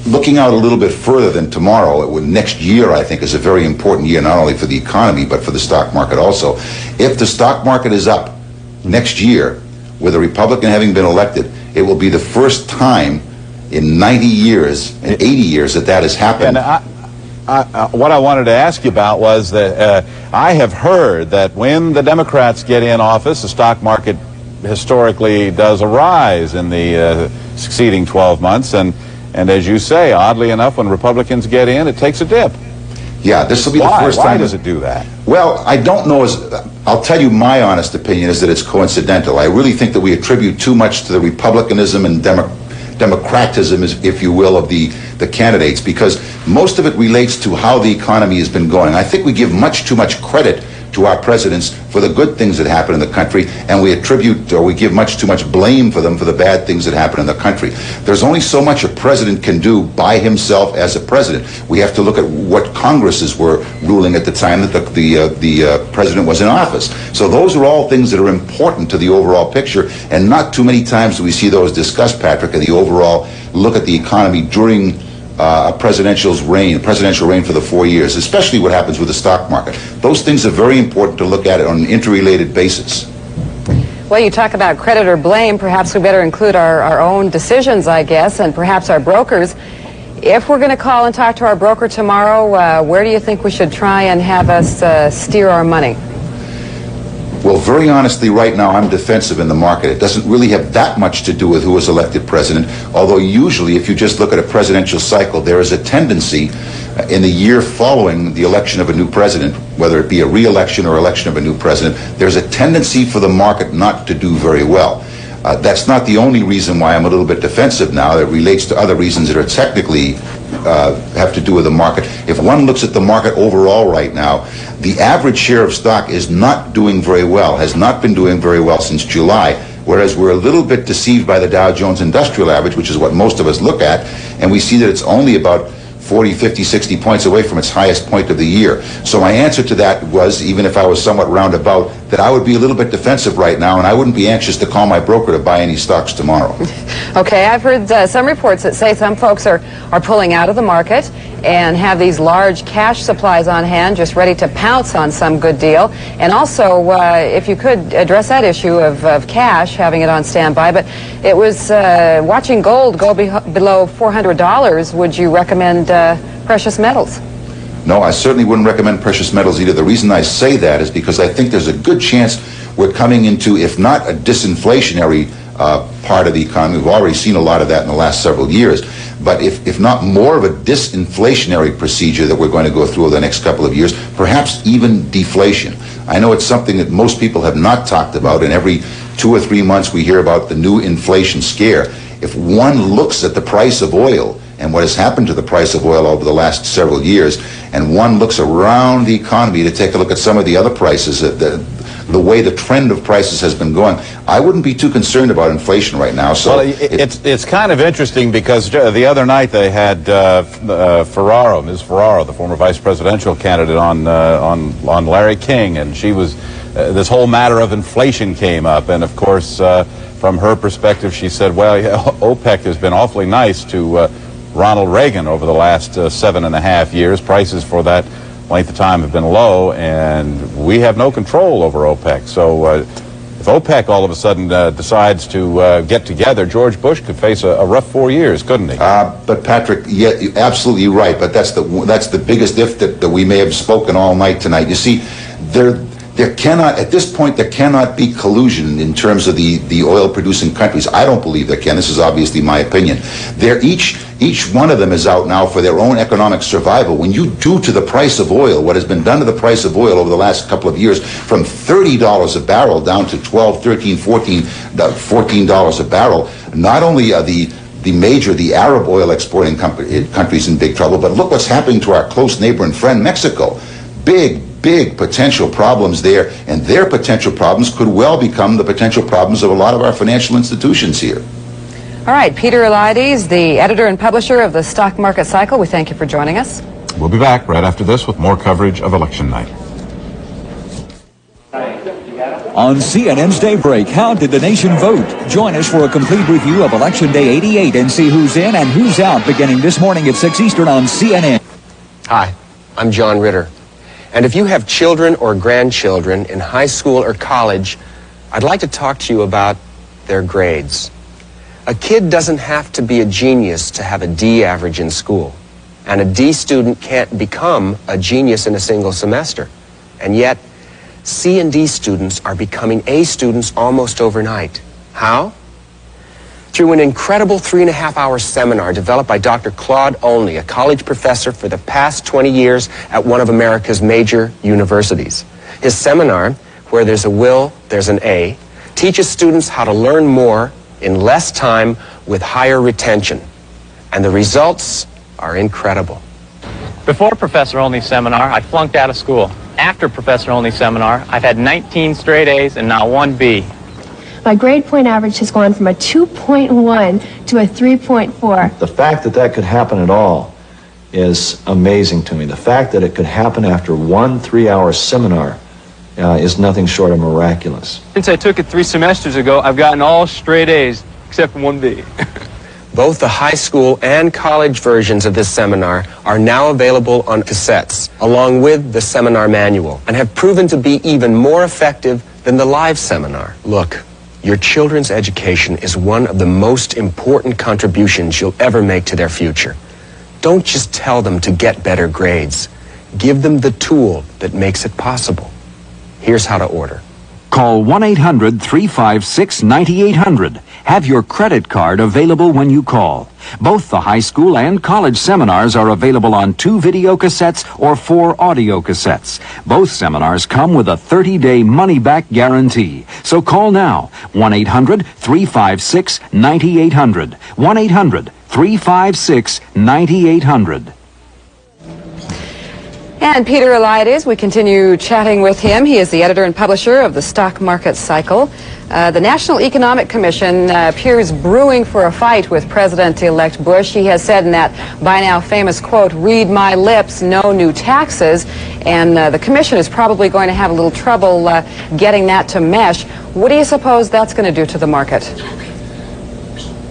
looking out a little bit further than tomorrow, next year I think is a very important year, not only for the economy, but for the stock market also. If the stock market is up next year, with a Republican having been elected, it will be the first time in 90 years and 80 years that has happened. And what I wanted to ask you about was that I have heard that when the Democrats get in office, the stock market historically does a rise in the succeeding 12 months. And as you say, oddly enough, when Republicans get in, it takes a dip. Yeah, this will be the first time. Why does it do that? Well, I don't know. I'll tell you my honest opinion is that it's coincidental. I really think that we attribute too much to the republicanism and democratism, if you will, of the candidates, because most of it relates to how the economy has been going. I think we give too much credit to our presidents for the good things that happen in the country, and we give too much blame for them for the bad things that happen in the country. There's only so much a president can do by himself as a president. We have to look at what Congresses were ruling at the time that the president was in office. So those are all things that are important to the overall picture, and not too many times do we see those discussed, Patrick, in the overall look at the economy during a presidential reign for the 4 years, especially what happens with the stock market. Those things are very important to look at it on an interrelated basis. Well, you talk about credit or blame. Perhaps we better include our own decisions, I guess, and perhaps our brokers. If we're going to call and talk to our broker tomorrow, where do you think we should try and have us steer our money? Well, very honestly, right now, I'm defensive in the market. It doesn't really have that much to do with who is elected president, although usually, if you just look at a presidential cycle, there is a tendency in the year following the election of a new president, whether it be a re-election or election of a new president, there's a tendency for the market not to do very well. That's not the only reason why I'm a little bit defensive now. That relates to other reasons that are technically have to do with the market. If one looks at the market overall right now, the average share of stock is not doing very well, has not been doing very well since July, whereas we're a little bit deceived by the Dow Jones Industrial Average, which is what most of us look at, and we see that it's only about 40, 50, 60 points away from its highest point of the year. So my answer to that was, even if I was somewhat roundabout, that I would be a little bit defensive right now, and I wouldn't be anxious to call my broker to buy any stocks tomorrow. Okay, I've heard some reports that say some folks are pulling out of the market and have these large cash supplies on hand, just ready to pounce on some good deal. And also, if you could address that issue of cash, having it on standby. But it was watching gold go below $400. Would you recommend precious metals? No, I certainly wouldn't recommend precious metals either. The reason I say that is because I think there's a good chance we're coming into, if not a disinflationary part of the economy, we've already seen a lot of that in the last several years, but if not more of a disinflationary procedure that we're going to go through over the next couple of years, perhaps even deflation. I know it's something that most people have not talked about, and every 2 or 3 months we hear about the new inflation scare. If one looks at the price of oil and what has happened to the price of oil over the last several years, and one looks around the economy to take a look at some of the other prices, the way the trend of prices has been going, I wouldn't be too concerned about inflation right now. So well, it's kind of interesting because the other night they had Ferraro, Ms. Ferraro, the former vice presidential candidate, on Larry King, and she was this whole matter of inflation came up, and of course from her perspective she said, well, OPEC has been awfully nice to Ronald Reagan over the last 7.5 years. Prices for that length of time have been low, and we have no control over OPEC. So if OPEC all of a sudden decides to get together, George Bush could face a rough 4 years, couldn't he? But Patrick, yeah, you're absolutely right. But that's the biggest if that we may have spoken all night tonight. You see, there cannot, at this point, there cannot be collusion in terms of the oil-producing countries. I don't believe there can. This is obviously my opinion. Each one of them is out now for their own economic survival. When you do to the price of oil what has been done to the price of oil over the last couple of years, from $30 a barrel down to $12, $13, $14 a barrel, not only are the Arab oil exporting countries in big trouble, but look what's happening to our close neighbor and friend, Mexico. Big potential problems there, and their potential problems could well become the potential problems of a lot of our financial institutions here. All right, Peter Eliades, the editor and publisher of the Stock Market Cycle, we thank you for joining us. We'll be back right after this with more coverage of election night. On CNN's Daybreak, how did the nation vote? Join us for a complete review of Election Day 88 and see who's in and who's out beginning this morning at 6 Eastern on CNN. Hi, I'm John Ritter. And if you have children or grandchildren in high school or college, I'd like to talk to you about their grades. A kid doesn't have to be a genius to have a D average in school. And a D student can't become a genius in a single semester. And yet, C and D students are becoming A students almost overnight. How? Through an incredible 3.5-hour seminar developed by Dr. Claude Olney, a college professor for the past 20 years at one of America's major universities. His seminar, Where There's a Will, There's an A, teaches students how to learn more in less time with higher retention. And the results are incredible. Before Professor Olney's seminar, I flunked out of school. After Professor Olney's seminar, I've had 19 straight A's and now 1 B. My grade point average has gone from a 2.1 to a 3.4. The fact that that could happen at all is amazing to me. The fact that it could happen after 1 3-hour seminar is nothing short of miraculous. Since I took it 3 semesters ago, I've gotten all straight A's except for 1 B. Both the high school and college versions of this seminar are now available on cassettes, along with the seminar manual, and have proven to be even more effective than the live seminar. Look, your children's education is one of the most important contributions you'll ever make to their future. Don't just tell them to get better grades. Give them the tool that makes it possible. Here's how to order. Call 1-800-356-9800. Have your credit card available when you call. Both the high school and college seminars are available on 2 video cassettes or 4 audio cassettes. Both seminars come with a 30-day money-back guarantee. So call now, 1-800-356-9800. 1-800-356-9800. And Peter Eliades, we continue chatting with him. He is the editor and publisher of the Stock Market Cycle. The National Economic Commission appears brewing for a fight with President-elect Bush. He has said in that by now famous quote, "Read my lips, no new taxes." And the commission is probably going to have a little trouble getting that to mesh. What do you suppose that's going to do to the market?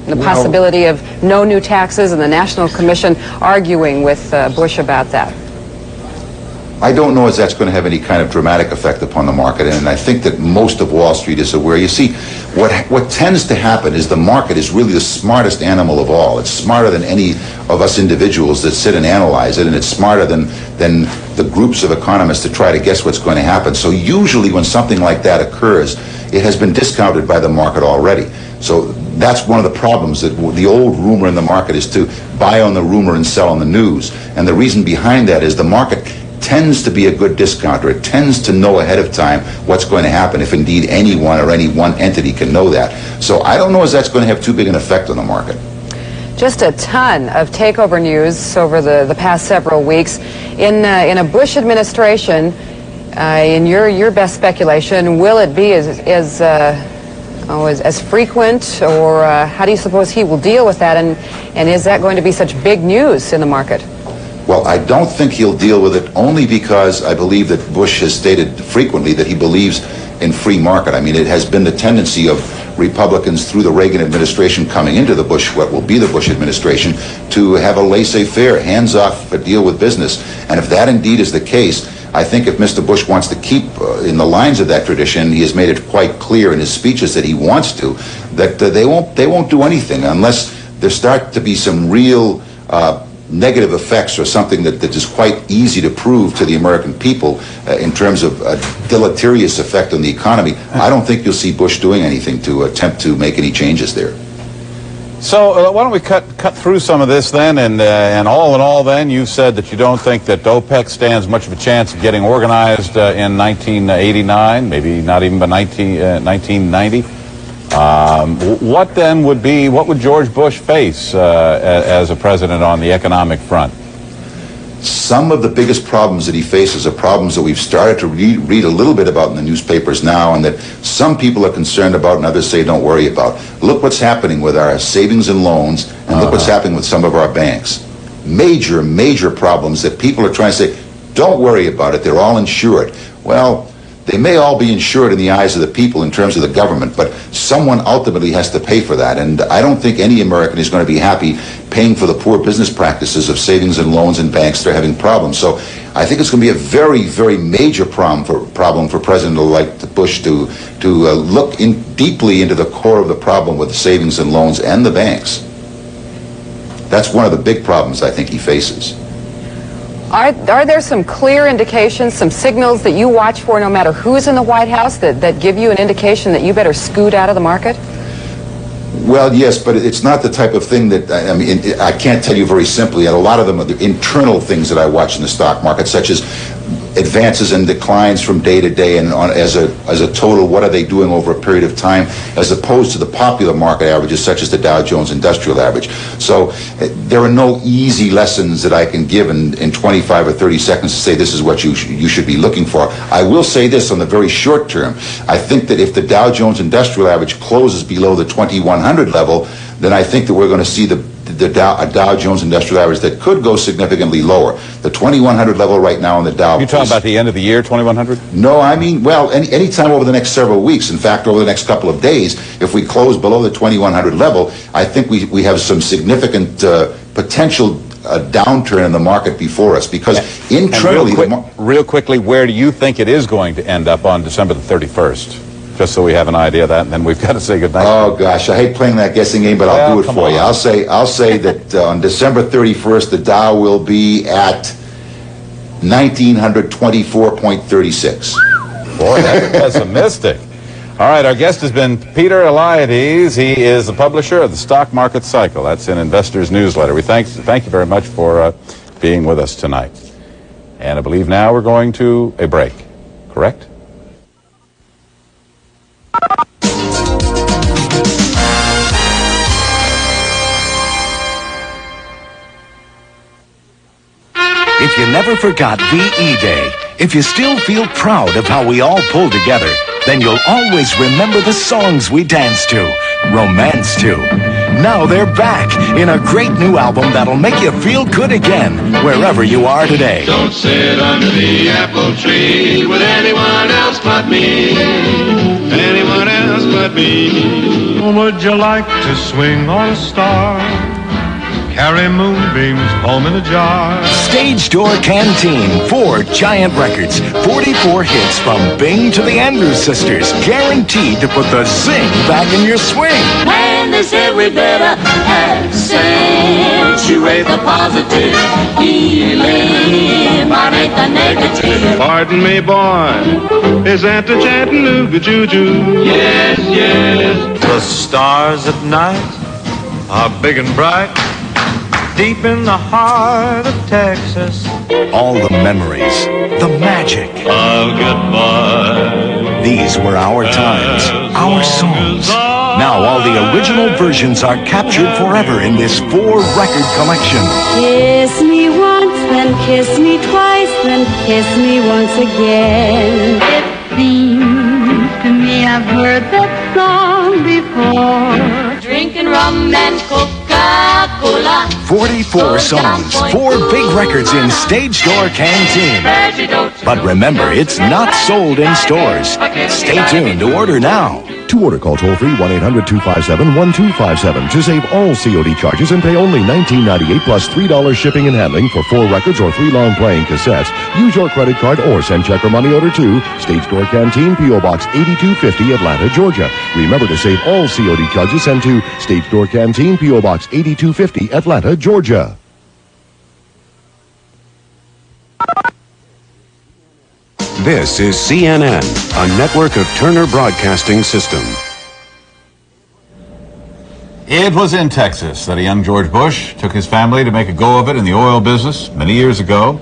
The possibility of no new taxes and the National Commission arguing with Bush about that. I don't know if that's going to have any kind of dramatic effect upon the market, and I think that most of Wall Street is aware. You see, what tends to happen is the market is really the smartest animal of all. It's smarter than any of us individuals that sit and analyze it, and it's smarter than the groups of economists that try to guess what's going to happen. So usually when something like that occurs, it has been discounted by the market already. So that's one of the problems, that the old rumor in the market is to buy on the rumor and sell on the news. And the reason behind that is the market tends to be a good discounter. It tends to know ahead of time what's going to happen, if indeed anyone or any one entity can know that. So I don't know if that's going to have too big an effect on the market. Just a ton of takeover news over the past several weeks. In a Bush administration, in your best speculation, will it be as frequent, or how do you suppose he will deal with that? And is that going to be such big news in the market? Well, I don't think he'll deal with it, only because I believe that Bush has stated frequently that he believes in free market. I mean, it has been the tendency of Republicans through the Reagan administration coming into the Bush, what will be the Bush administration, to have a laissez-faire, hands-off deal with business. And if that indeed is the case, I think if Mr. Bush wants to keep in the lines of that tradition, he has made it quite clear in his speeches that he wants to, that they won't do anything unless there start to be some real negative effects, or something that is quite easy to prove to the American people in terms of a deleterious effect on the economy. I don't think you'll see Bush doing anything to attempt to make any changes there. So why don't we cut through some of this then, and all in all then, you've said that you don't think that OPEC stands much of a chance of getting organized in 1989, maybe not even by 1990. What then what would George Bush face as a president on the economic front? Some of the biggest problems that he faces are problems that we've started to read a little bit about in the newspapers now, and that some people are concerned about and others say don't worry about. Look what's happening with our savings and loans, and look what's happening with some of our banks. Major, major problems that people are trying to say, don't worry about it, they're all insured. Well, they may all be insured in the eyes of the people in terms of the government, but someone ultimately has to pay for that. And I don't think any American is going to be happy paying for the poor business practices of savings and loans and banks that are having problems. So I think it's going to be a very, very major problem for President-elect Bush to look deeply into the core of the problem with the savings and loans and the banks. That's one of the big problems I think he faces. Are there some clear indications, some signals that you watch for no matter who's in the White House that give you an indication that you better scoot out of the market? Well, yes, but it's not the type of thing that, I mean, I can't tell you very simply. A lot of them are the internal things that I watch in the stock market, such as advances and declines from day to day, and as a total, what are they doing over a period of time, as opposed to the popular market averages, such as the Dow Jones Industrial Average. So there are no easy lessons that I can give in 25 or 30 seconds to say this is what you should be looking for. I will say this on the very short term. I think that if the Dow Jones Industrial Average closes below the 2100 level, then I think that we're going to see a Dow Jones Industrial Average that could go significantly lower. The 2100 level right now in the Dow. You talking about the end of the year, 2100? No, I mean, well, any time over the next several weeks. In fact, over the next couple of days, if we close below the 2100 level, I think we have some significant potential downturn in the market before us, because internally... Real quickly, where do you think it is going to end up on December the 31st? Just so we have an idea of that, and then we've got to say goodnight. Oh gosh, I hate playing that guessing game, but I'll do it for you. I'll say that on December 31st, the Dow will be at 1924.36. Boy, that's pessimistic. All right, our guest has been Peter Eliades. He is the publisher of the Stock Market Cycle. That's in Investors Newsletter. We thank you very much for being with us tonight. And I believe now we're going to a break, correct? If you never forgot VE Day, if you still feel proud of how we all pulled together, then you'll always remember the songs we danced to, romanced to. Now they're back in a great new album that'll make you feel good again, wherever you are today. Don't sit under the apple tree with anyone else but me. Anyone else but me. Would you like to swing on a star? Carry moonbeams home in a jar. Stage Door Canteen, 4 giant records, 44 hits from Bing to the Andrews Sisters, guaranteed to put the zing back in your swing. When they said we better accentuate the positive, eliminate the negative. Pardon me, boy, is that the Chattanooga Choo-Choo? Yes, yes. The stars at night are big and bright, deep in the heart of Texas. All the memories, the magic of goodbye. These were our times, our songs. Now all the original versions are captured forever in this 4-record collection. Kiss me once, then kiss me twice, then kiss me once again. It seems to me I've heard that song before. Drinking rum and Coca-Cola. 44 songs, 4 big records in Stage Door Canteen. But remember, it's not sold in stores. Stay tuned to order now. To order, call toll-free 1-800-257-1257 to save all COD charges and pay only $19.98 plus $3 shipping and handling for 4 records or 3 long-playing cassettes. Use your credit card or send check or money order to Stage Door Canteen, P.O. Box 8250, Atlanta, Georgia. Remember to save all COD charges, send to Stage Door Canteen, P.O. Box 8250, Atlanta, Georgia. This is CNN, a network of Turner Broadcasting System. It was in Texas that a young George Bush took his family to make a go of it in the oil business many years ago.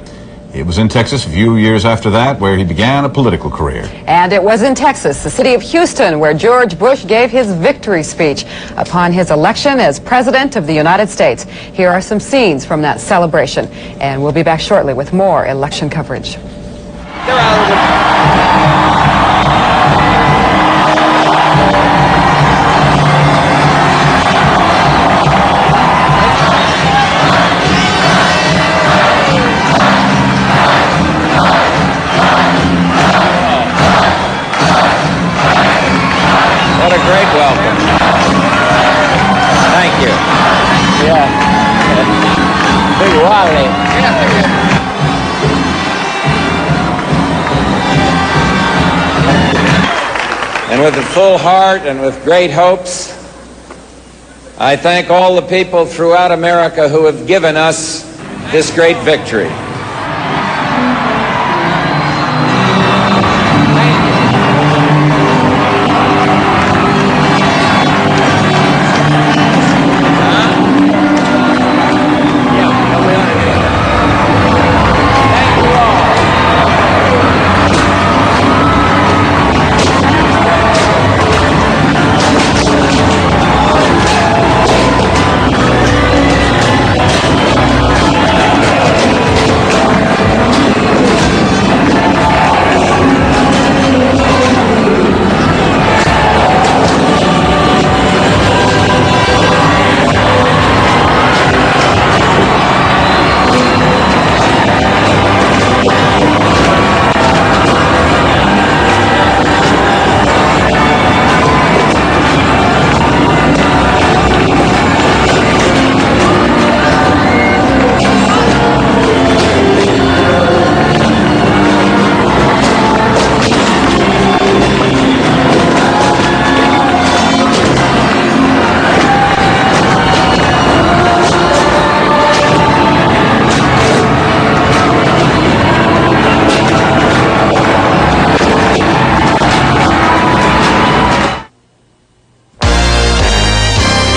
It was in Texas a few years after that where he began a political career. And it was in Texas, the city of Houston, where George Bush gave his victory speech upon his election as President of the United States. Here are some scenes from that celebration, and we'll be back shortly with more election coverage. What a great welcome. Thank you. Yeah. Big Wally. And with a full heart and with great hopes, I thank all the people throughout America who have given us this great victory.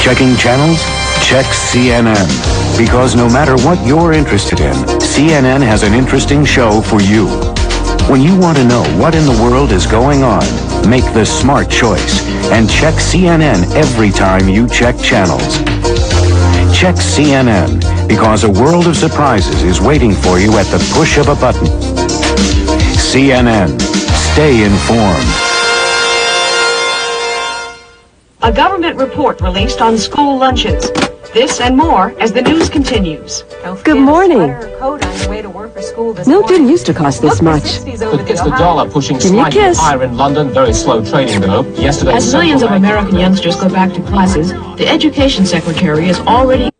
checking channels? Check CNN. Because no matter what you're interested in, CNN has an interesting show for you. When you want to know what in the world is going on, make the smart choice and check CNN every time you check channels. Check CNN because a world of surprises is waiting for you at the push of a button. CNN. Stay informed. A government report released on school lunches. This and more as the news continues. Good morning. Milk didn't used to cost this much. But it's the dollar pushing Give me a slightly kiss. higher in London. Very slow trading, though. Yesterday, As millions of American youngsters go back to classes, the Education Secretary is already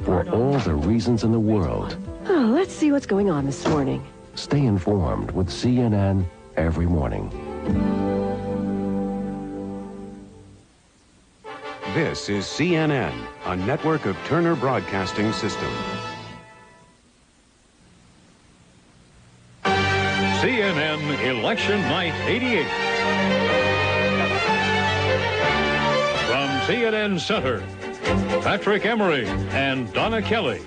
For all the reasons in the world, Oh, let's see what's going on this morning. stay informed with CNN every morning. This is CNN, a network of Turner Broadcasting System. CNN Election Night 88. From CNN Center, Patrick Emery and Donna Kelly.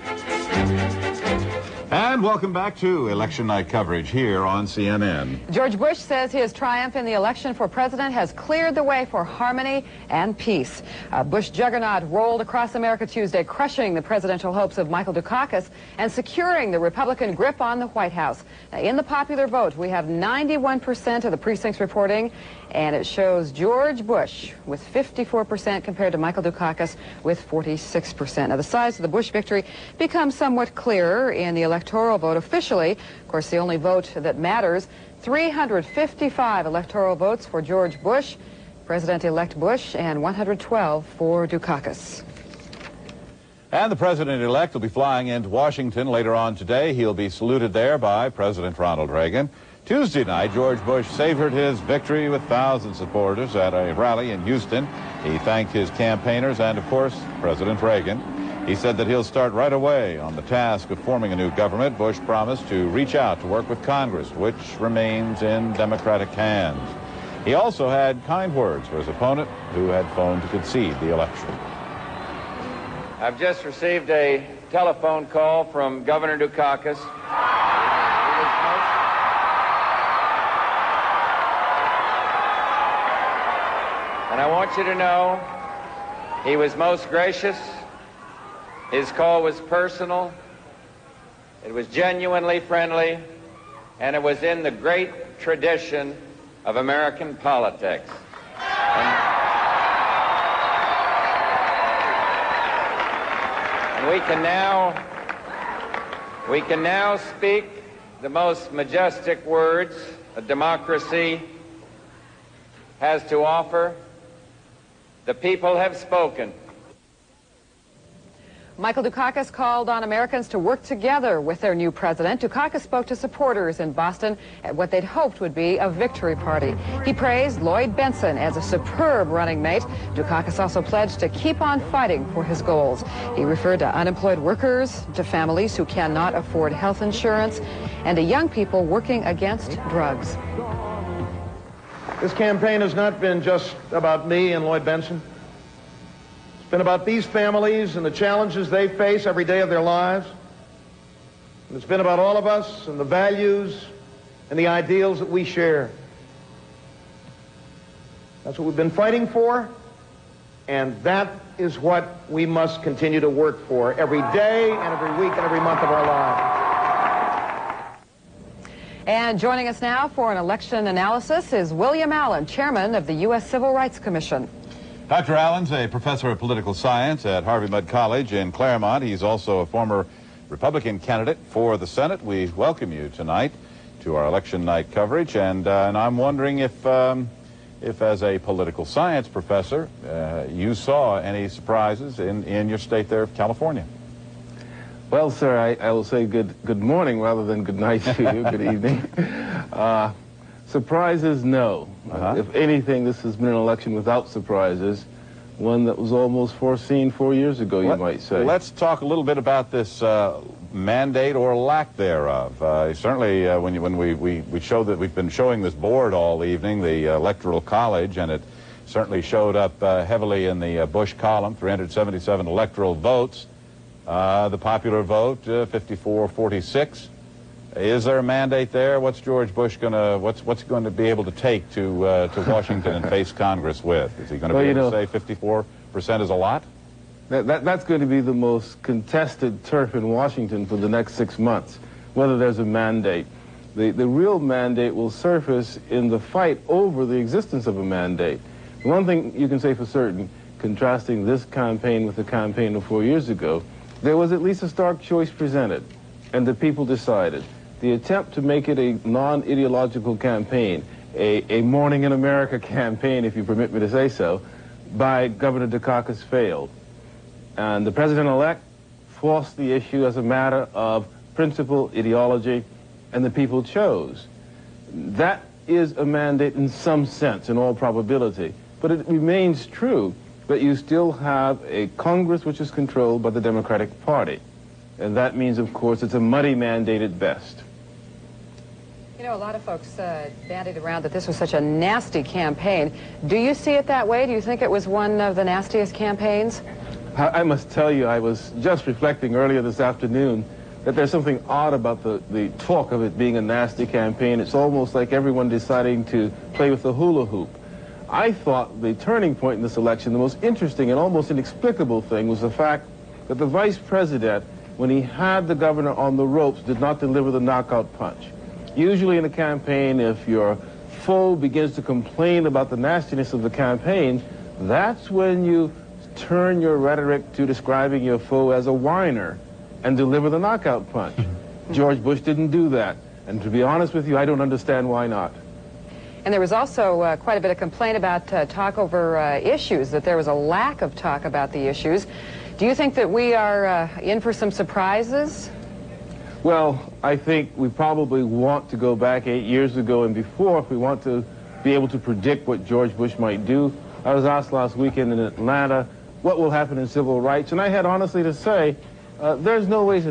And welcome back to Election Night coverage here on CNN. George Bush says his triumph in the election for president has cleared the way for harmony and peace. A Bush juggernaut rolled across America Tuesday, crushing the presidential hopes of Michael Dukakis and securing the Republican grip on the White House. Now, in the popular vote, we have 91% of the precincts reporting, and it shows George Bush with 54% compared to Michael Dukakis with 46%. Now, the size of the Bush victory becomes somewhat clearer in the electoral vote officially. Of course, the only vote that matters, 355 electoral votes for George Bush, President-elect Bush, and 112 for Dukakis. And the president-elect will be flying into Washington later on today. He'll be saluted there by President Ronald Reagan. Tuesday night, George Bush savored his victory with thousands of supporters at a rally in Houston. He thanked his campaigners and, of course, President Reagan. He said that he'll start right away on the task of forming a new government. Bush promised to reach out to work with Congress, which remains in Democratic hands. He also had kind words for his opponent, who had phoned to concede the election. I've just received a telephone call from Governor Dukakis. And I want you to know he was most gracious. His call was personal. It was genuinely friendly. And it was in the great tradition of American politics. And we can now speak the most majestic words a democracy has to offer. The people have spoken. Michael Dukakis called on Americans to work together with their new president. Dukakis spoke to supporters in Boston at what they'd hoped would be a victory party. He praised Lloyd Bentsen as a superb running mate. Dukakis also pledged to keep on fighting for his goals. He referred to unemployed workers, to families who cannot afford health insurance, and to young people working against drugs. This campaign has not been just about me and Lloyd Bentsen. It's been about these families and the challenges they face every day of their lives. And it's been about all of us and the values and the ideals that we share. That's what we've been fighting for, and that is what we must continue to work for every day and every week and every month of our lives. And joining us now for an election analysis is William Allen, chairman of the U.S. Civil Rights Commission. Dr. Allen's a professor of political science at Harvey-Mudd College in Claremont. He's also a former Republican candidate for the Senate. We welcome you tonight to our election night coverage, and I'm wondering if as a political science professor, you saw any surprises in your state there of California. Well, sir, I will say good morning rather than good night to you. Good evening. Surprises, no. If anything, this has been an election without surprises, one that was almost foreseen 4 years ago, you might say. Let's talk a little bit about this mandate or lack thereof. Certainly, when we show that we've been showing this board all evening, the Electoral College, and it certainly showed up heavily in the Bush column, 377 electoral votes. The popular vote, 54-46. Is there a mandate there? What's George Bush what's going to be able to take to Washington and face Congress with? Is he going to be able to say 54% is a lot? That's going to be the most contested turf in Washington for the next 6 months, whether there's a mandate. The real mandate will surface in the fight over the existence of a mandate. One thing you can say for certain, contrasting this campaign with the campaign of 4 years ago, there was at least a stark choice presented, and the people decided. The attempt to make it a non-ideological campaign, a Morning in America campaign, if you permit me to say so, by Governor Dukakis failed. And the president-elect forced the issue as a matter of principle, ideology, and the people chose. That is a mandate in some sense, in all probability, but it remains true that you still have a Congress which is controlled by the Democratic Party. And that means, of course, it's a muddy mandate at best. You know, a lot of folks bandied around that this was such a nasty campaign. Do you see it that way? Do you think it was one of the nastiest campaigns? I must tell you, I was just reflecting earlier this afternoon that there's something odd about the talk of it being a nasty campaign. It's almost like everyone deciding to play with the hula hoop. I thought the turning point in this election, the most interesting and almost inexplicable thing, was the fact that the vice president, when he had the governor on the ropes, did not deliver the knockout punch. Usually in a campaign, if your foe begins to complain about the nastiness of the campaign, that's when you turn your rhetoric to describing your foe as a whiner and deliver the knockout punch. George Bush didn't do that. And to be honest with you, I don't understand why not. And there was also quite a bit of complaint about talk over issues, that there was a lack of talk about the issues. Do you think that we are in for some surprises? Well, I think we probably want to go back 8 years ago and before if we want to be able to predict what George Bush might do. I was asked last weekend in Atlanta what will happen in civil rights, and I had honestly to say there's no way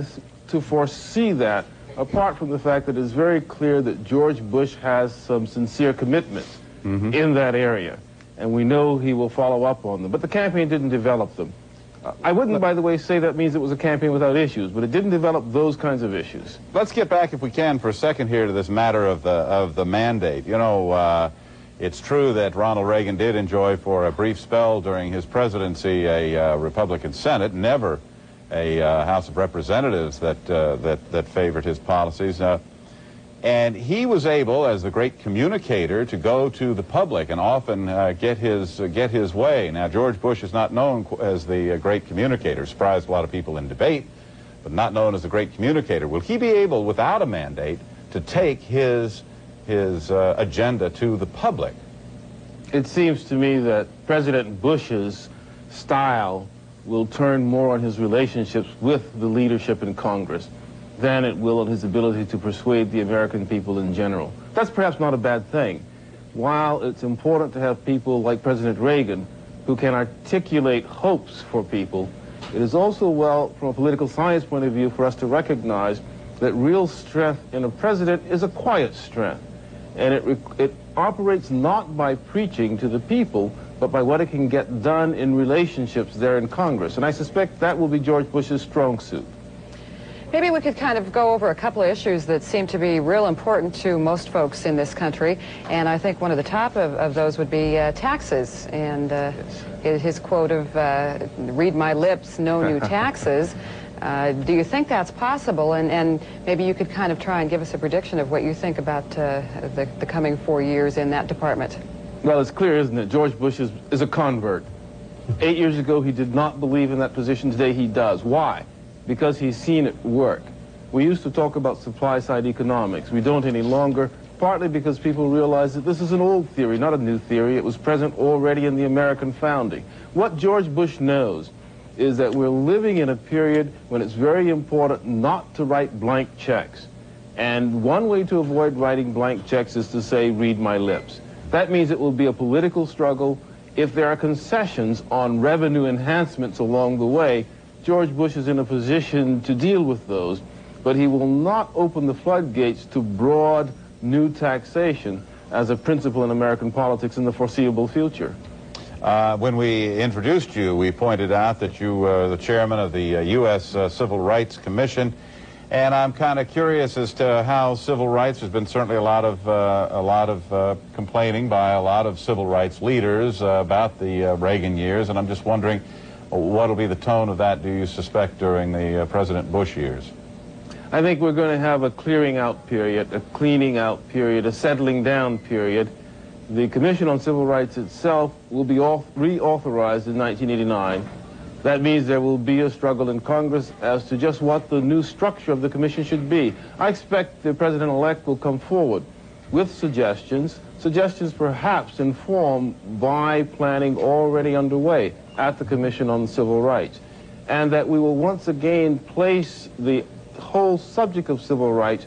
to foresee that, apart from the fact that it's very clear that George Bush has some sincere commitments in that area, and we know he will follow up on them. But the campaign didn't develop them. I wouldn't, by the way, say that means it was a campaign without issues, but it didn't develop those kinds of issues. Let's get back, if we can, for a second here to this matter of the mandate. You know, it's true that Ronald Reagan did enjoy for a brief spell during his presidency a Republican Senate, never a House of Representatives that favored his policies. And he was able, as the great communicator, to go to the public and often get his way. Now, George Bush is not known as the great communicator. Surprised a lot of people in debate, but not known as the great communicator. Will he be able, without a mandate, to take his agenda to the public? It seems to me that President Bush's style will turn more on his relationships with the leadership in Congress than it will on his ability to persuade the American people in general. That's perhaps not a bad thing. While it's important to have people like President Reagan who can articulate hopes for people, it is also, well, from a political science point of view, for us to recognize that real strength in a president is a quiet strength. And it operates not by preaching to the people, but by what it can get done in relationships there in Congress. And I suspect that will be George Bush's strong suit. Maybe we could kind of go over a couple of issues that seem to be real important to most folks in this country. And I think one of the top of those would be taxes. And his quote of, read my lips, no new taxes. Do you think that's possible? And maybe you could kind of try and give us a prediction of what you think about the coming 4 years in that department. Well, it's clear, isn't it? George Bush is a convert. 8 years ago, he did not believe in that position. Today, he does. Why? Because he's seen it work. We used to talk about supply-side economics. We don't any longer, partly because people realize that this is an old theory, not a new theory. It was present already in the American founding. What George Bush knows is that we're living in a period when it's very important not to write blank checks. And one way to avoid writing blank checks is to say, read my lips. That means it will be a political struggle. If there are concessions on revenue enhancements along the way, George Bush is in a position to deal with those, but he will not open the floodgates to broad new taxation as a principle in American politics in the foreseeable future. When we introduced you, we pointed out that you were the chairman of the U.S. Civil Rights Commission, and I'm kind of curious as to how civil rights. There's been certainly a lot of complaining by a lot of civil rights leaders about the Reagan years, and I'm just wondering what will be the tone of that, do you suspect, during the President Bush years? I think we're going to have a clearing out period, a cleaning out period, a settling down period. The Commission on Civil Rights itself will be reauthorized in 1989. That means there will be a struggle in Congress as to just what the new structure of the Commission should be. I expect the President-elect will come forward with suggestions perhaps informed by planning already underway at the Commission on Civil Rights, and that we will once again place the whole subject of civil rights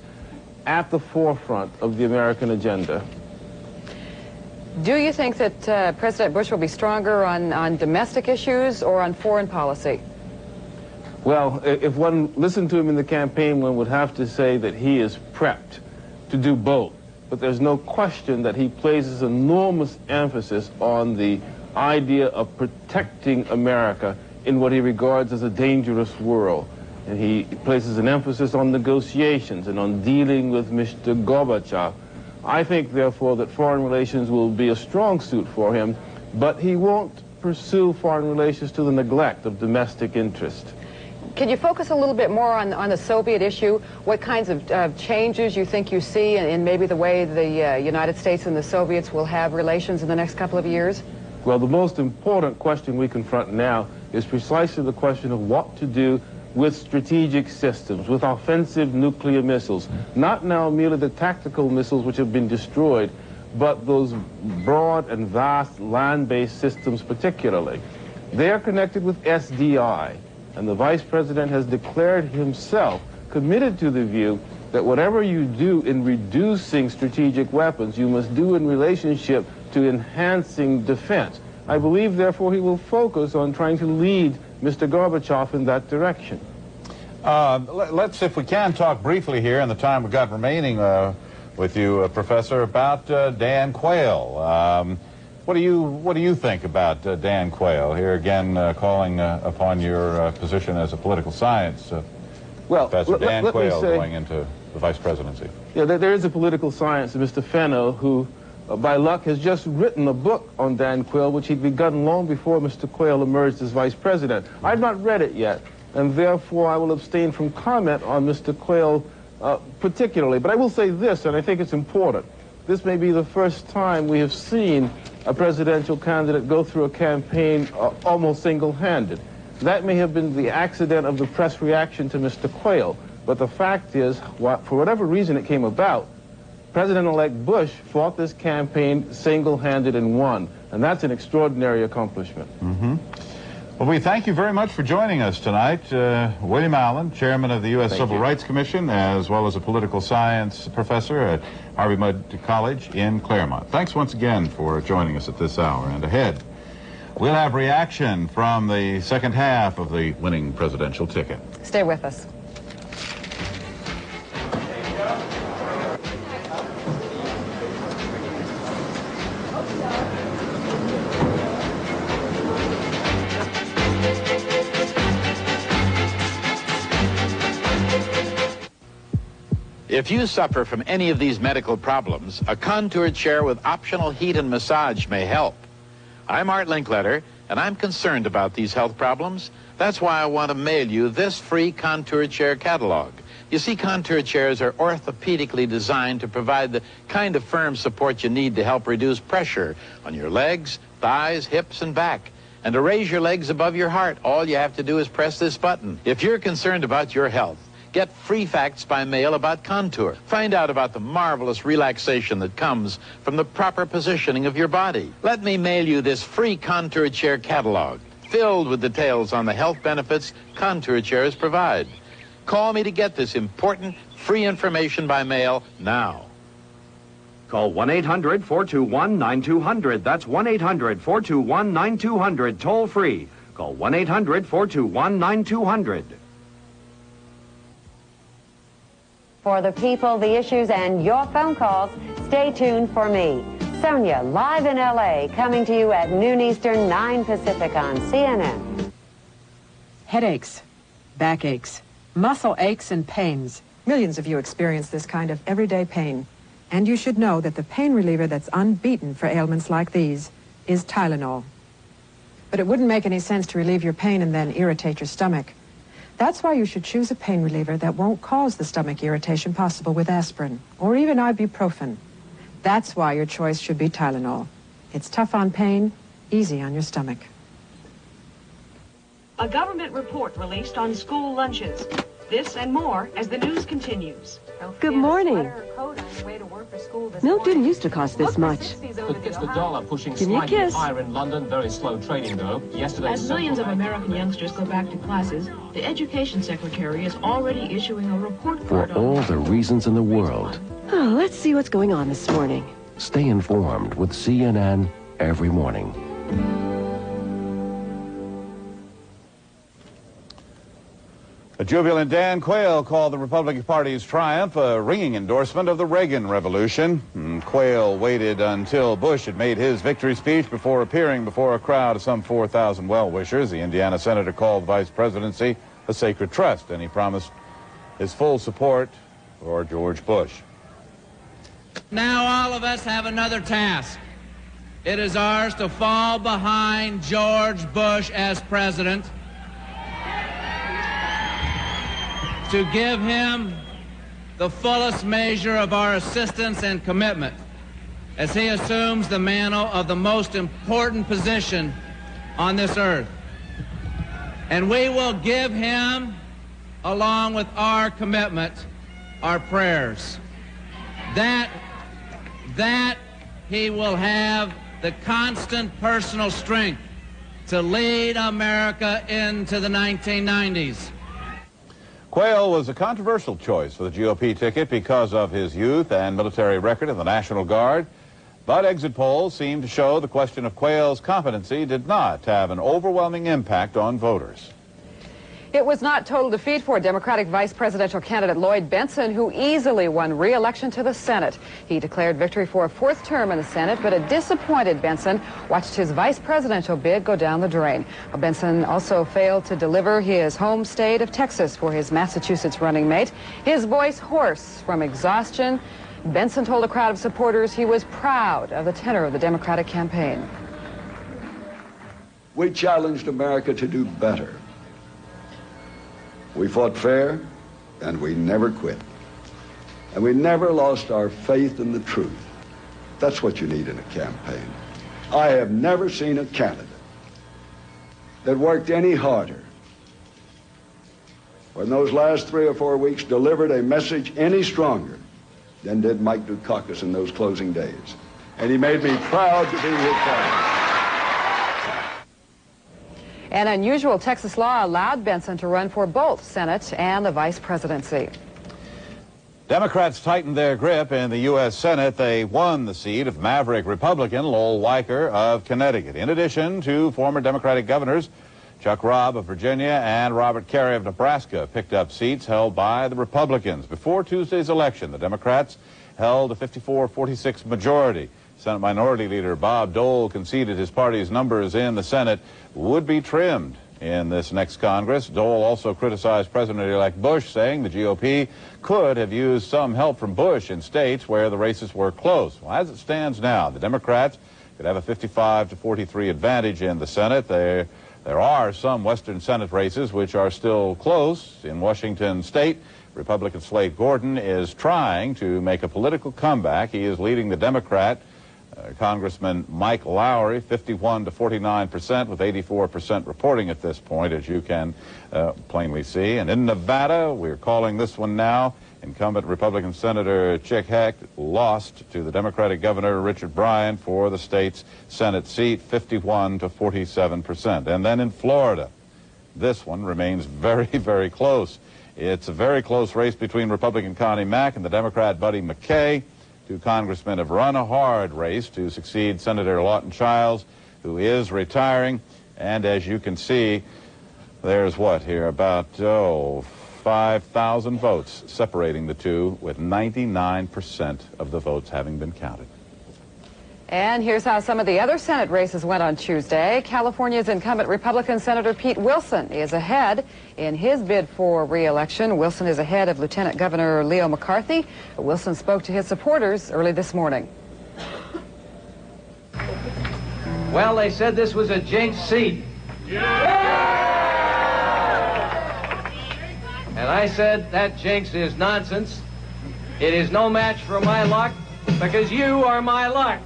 at the forefront of the American agenda. Do you think that President Bush will be stronger on domestic issues or on foreign policy? Well, if one listened to him in the campaign, one would have to say that he is prepped to do both. But there's no question that he places enormous emphasis on the idea of protecting America in what he regards as a dangerous world. And he places an emphasis on negotiations and on dealing with Mr. Gorbachev. I think, therefore, that foreign relations will be a strong suit for him, but he won't pursue foreign relations to the neglect of domestic interest. Can you focus a little bit more on the Soviet issue? What kinds of changes you think you see in maybe the way the United States and the Soviets will have relations in the next couple of years? Well, the most important question we confront now is precisely the question of what to do with strategic systems, with offensive nuclear missiles. Not now merely the tactical missiles which have been destroyed, but those broad and vast land-based systems particularly. They are connected with SDI, and the Vice President has declared himself committed to the view that whatever you do in reducing strategic weapons, you must do in relationship to enhancing defense. I believe, therefore, he will focus on trying to lead Mr. Gorbachev in that direction. Let's, if we can, talk briefly here in the time we've got remaining with you, Professor, about Dan Quayle. What do you think about Dan Quayle? Here again, calling upon your position as a political science professor. Dan Quayle going into the vice presidency. Yeah, there is a political science, Mr. Fenno, who, by luck, has just written a book on Dan Quayle, which he'd begun long before Mr. Quayle emerged as vice president. I've not read it yet, and therefore I will abstain from comment on Mr. Quayle particularly. But I will say this, and I think it's important. This may be the first time we have seen a presidential candidate go through a campaign almost single-handed. That may have been the accident of the press reaction to Mr. Quayle, but the fact is, for whatever reason it came about, President-elect Bush fought this campaign single-handed and won, and that's an extraordinary accomplishment. Mm-hmm. Well, we thank you very much for joining us tonight. William Allen, chairman of the U.S. Civil Rights Commission, as well as a political science professor at Harvey Mudd College in Claremont. Thanks once again for joining us at this hour. And ahead, we'll have reaction from the second half of the winning presidential ticket. Stay with us. If you suffer from any of these medical problems, a Contour chair with optional heat and massage may help. I'm Art Linkletter, and I'm concerned about these health problems. That's why I want to mail you this free Contour chair catalog. You see, Contour chairs are orthopedically designed to provide the kind of firm support you need to help reduce pressure on your legs, thighs, hips, and back. And to raise your legs above your heart, all you have to do is press this button. If you're concerned about your health, get free facts by mail about Contour. Find out about the marvelous relaxation that comes from the proper positioning of your body. Let me mail you this free Contour chair catalog, filled with details on the health benefits Contour chairs provide. Call me to get this important free information by mail now. Call 1-800-421-9200. That's 1-800-421-9200, toll free. Call 1-800-421-9200. For the people, the issues, and your phone calls, stay tuned for me. Sonia, live in L.A., coming to you at noon Eastern, 9 Pacific on CNN. Headaches, backaches, muscle aches and pains. Millions of you experience this kind of everyday pain. And you should know that the pain reliever that's unbeaten for ailments like these is Tylenol. But it wouldn't make any sense to relieve your pain and then irritate your stomach. That's why you should choose a pain reliever that won't cause the stomach irritation possible with aspirin or even ibuprofen. That's why your choice should be Tylenol. It's tough on pain, easy on your stomach. A government report released on school lunches. This and more as the news continues. Good morning. Milk didn't used to cost this much. But gets the dollar pushing Give me a slightly kiss. higher in London. Very slow trading, though. Yesterday, As millions of American youngsters go back to classes, the Education Secretary is already issuing a report For card all the reasons in the world, Oh, let's see what's going on this morning. stay informed with CNN every morning. A jubilant Dan Quayle called the Republican Party's triumph a ringing endorsement of the Reagan Revolution. Quayle waited until Bush had made his victory speech before appearing before a crowd of some 4,000 well-wishers. The Indiana senator called the vice presidency a sacred trust, and he promised his full support for George Bush. Now all of us have another task. It is ours to fall behind George Bush as president, to give him the fullest measure of our assistance and commitment as he assumes the mantle of the most important position on this earth. And we will give him, along with our commitment, our prayers. That he will have the constant personal strength to lead America into the 1990s. Quayle was a controversial choice for the GOP ticket because of his youth and military record in the National Guard. But exit polls seem to show the question of Quayle's competency did not have an overwhelming impact on voters. It was not total defeat for Democratic vice presidential candidate Lloyd Bentsen, who easily won re-election to the Senate. He declared victory for a fourth term in the Senate, but a disappointed Bentsen watched his vice presidential bid go down the drain. Bentsen also failed to deliver his home state of Texas for his Massachusetts running mate. His voice hoarse from exhaustion, Bentsen told a crowd of supporters he was proud of the tenor of the Democratic campaign. We challenged America to do better. We fought fair, and we never quit. And we never lost our faith in the truth. That's what you need in a campaign. I have never seen a candidate that worked any harder, or in those last 3 or 4 weeks delivered a message any stronger than did Mike Dukakis in those closing days. And he made me proud to be his father. An unusual Texas law allowed Bentsen to run for both Senate and the vice presidency. Democrats tightened their grip in the U.S. Senate. They won the seat of maverick Republican Lowell Weicker of Connecticut. In addition to former Democratic governors Chuck Robb of Virginia and Robert Carey of Nebraska picked up seats held by the Republicans. Before Tuesday's election, the Democrats held a 54-46 majority. Senate Minority Leader Bob Dole conceded his party's numbers in the Senate would be trimmed in this next Congress. Dole also criticized President-elect Bush, saying the GOP could have used some help from Bush in states where the races were close. Well, as it stands now, the Democrats could have a 55-43 advantage in the Senate. There are some Western Senate races which are still close. In Washington State, Republican Slade Gordon is trying to make a political comeback. He is leading the Democrat Congressman Mike Lowry, 51-49%, with 84% reporting at this point, as you can plainly see. And in Nevada, we're calling this one now, incumbent Republican Senator Chick Hecht lost to the Democratic Governor Richard Bryan for the state's Senate seat, 51-47%. And then in Florida, this one remains very, very close. It's a very close race between Republican Connie Mack and the Democrat Buddy McKay. Two congressmen have run a hard race to succeed Senator Lawton Chiles, who is retiring. And as you can see, there's what here, about 5,000 votes separating the two, with 99% of the votes having been counted. And here's how some of the other Senate races went on Tuesday. California's incumbent Republican Senator Pete Wilson is ahead in his bid for re-election. Wilson is ahead of Lieutenant Governor Leo McCarthy. Wilson spoke to his supporters early this morning. Well, they said this was a jinx seat. And I said that jinx is nonsense. It is no match for my luck because you are my luck.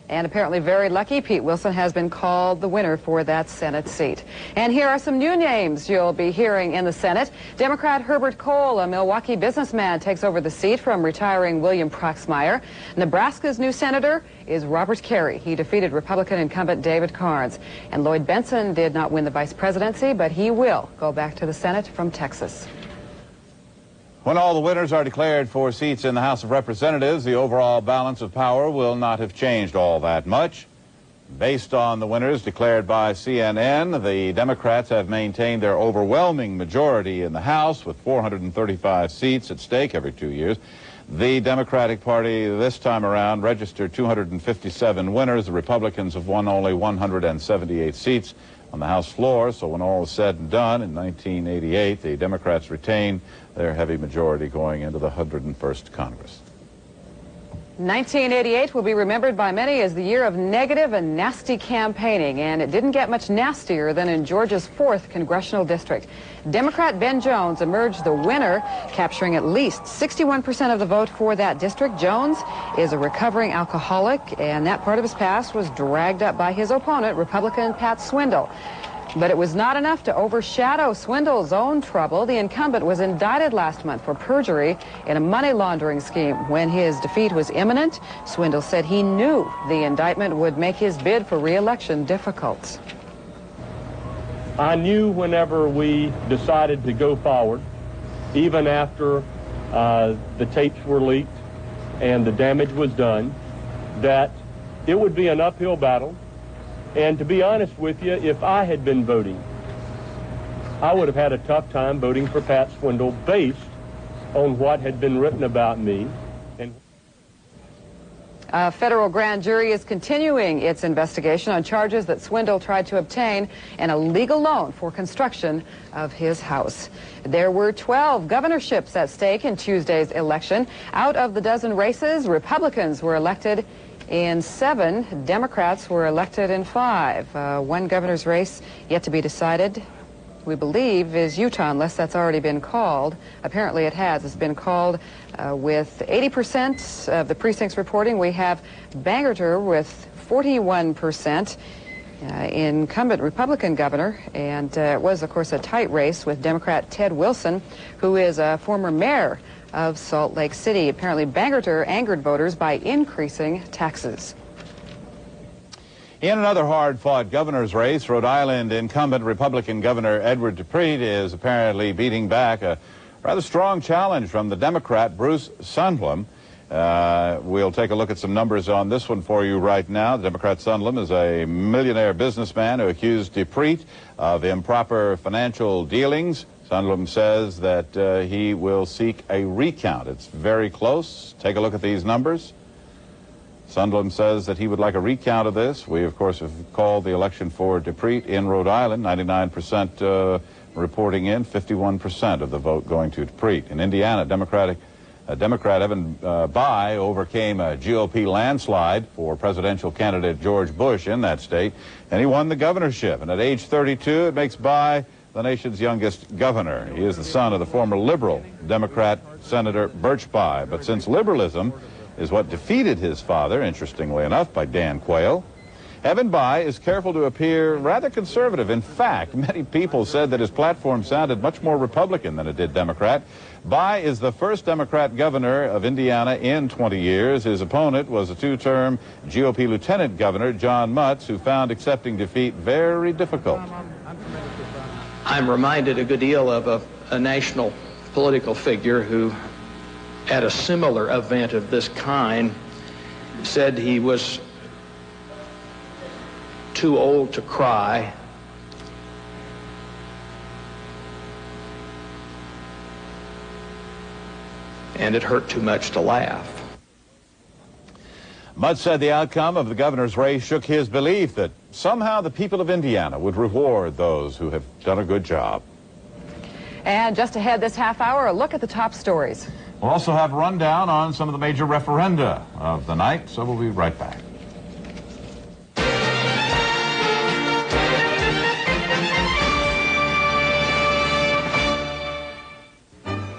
And apparently very lucky, Pete Wilson has been called the winner for that Senate seat. And here are some new names you'll be hearing in the Senate. Democrat Herbert Kohl, a Milwaukee businessman, takes over the seat from retiring William Proxmire. Nebraska's new senator is Robert Carey. He defeated Republican incumbent David Carnes. And Lloyd Bentsen did not win the vice presidency, but he will go back to the Senate from Texas. When all the winners are declared for seats in the House of Representatives, the overall balance of power will not have changed all that much. Based on the winners declared by CNN, the Democrats have maintained their overwhelming majority in the House with 435 seats at stake every 2 years. The Democratic Party this time around registered 257 winners. The Republicans have won only 178 seats on the House floor, so when all is said and done, in 1988, the Democrats retained their heavy majority going into the 101st Congress. 1988 will be remembered by many as the year of negative and nasty campaigning, and it didn't get much nastier than in Georgia's 4th congressional district. Democrat Ben Jones emerged the winner, capturing at least 61% of the vote for that district. Jones is a recovering alcoholic, and that part of his past was dragged up by his opponent, Republican Pat Swindle. But it was not enough to overshadow Swindle's own trouble. The incumbent was indicted last month for perjury in a money laundering scheme. When his defeat was imminent, Swindle said he knew the indictment would make his bid for re-election difficult. I knew whenever we decided to go forward, even after the tapes were leaked and the damage was done, that it would be an uphill battle. And to be honest with you, if I had been voting, I would have had a tough time voting for Pat Swindle based on what had been written about me. And a federal grand jury is continuing its investigation on charges that Swindle tried to obtain an illegal loan for construction of his house. There were 12 governorships at stake in Tuesday's election. Out of the dozen races, Republicans were elected in 7, Democrats were elected in 5. One governor's race yet to be decided, we believe, is Utah, unless that's already been called. Apparently it has. It's been called with 80% of the precincts reporting. We have Bangerter with 41%. Incumbent Republican governor, and it was, of course, a tight race with Democrat Ted Wilson, who is a former mayor of Salt Lake City. Apparently, Bangerter angered voters by increasing taxes. In another hard-fought governor's race, Rhode Island incumbent Republican Governor Edward DePrete is apparently beating back a rather strong challenge from the Democrat Bruce Sundlum. We'll take a look at some numbers on this one for you right now. The Democrat Sundlum is a millionaire businessman who accused DePrete of improper financial dealings. Sundlum says that he will seek a recount. It's very close. Take a look at these numbers. Sundlum says that he would like a recount of this. We, of course, have called the election for DePrete in Rhode Island. 99% reporting in, 51% of the vote going to DePrete. In Indiana, Democrat Evan Bayh overcame a GOP landslide for presidential candidate George Bush in that state, and he won the governorship. And at age 32, it makes Bayh the nation's youngest governor. He is the son of the former liberal Democrat Senator Birch Bayh. But since liberalism is what defeated his father, interestingly enough, by Dan Quayle, Evan Bayh is careful to appear rather conservative. In fact, many people said that his platform sounded much more Republican than it did Democrat. Bayh is the first Democrat governor of Indiana in 20 years. His opponent was a 2-term GOP lieutenant governor, John Mutz, who found accepting defeat very difficult. I'm reminded a good deal of a national political figure who, at a similar event of this kind, said he was too old to cry and it hurt too much to laugh. Mudd said the outcome of the governor's race shook his belief that somehow the people of Indiana would reward those who have done a good job. And just ahead this half hour, a look at the top stories. We'll also have a rundown on some of the major referenda of the night, so we'll be right back.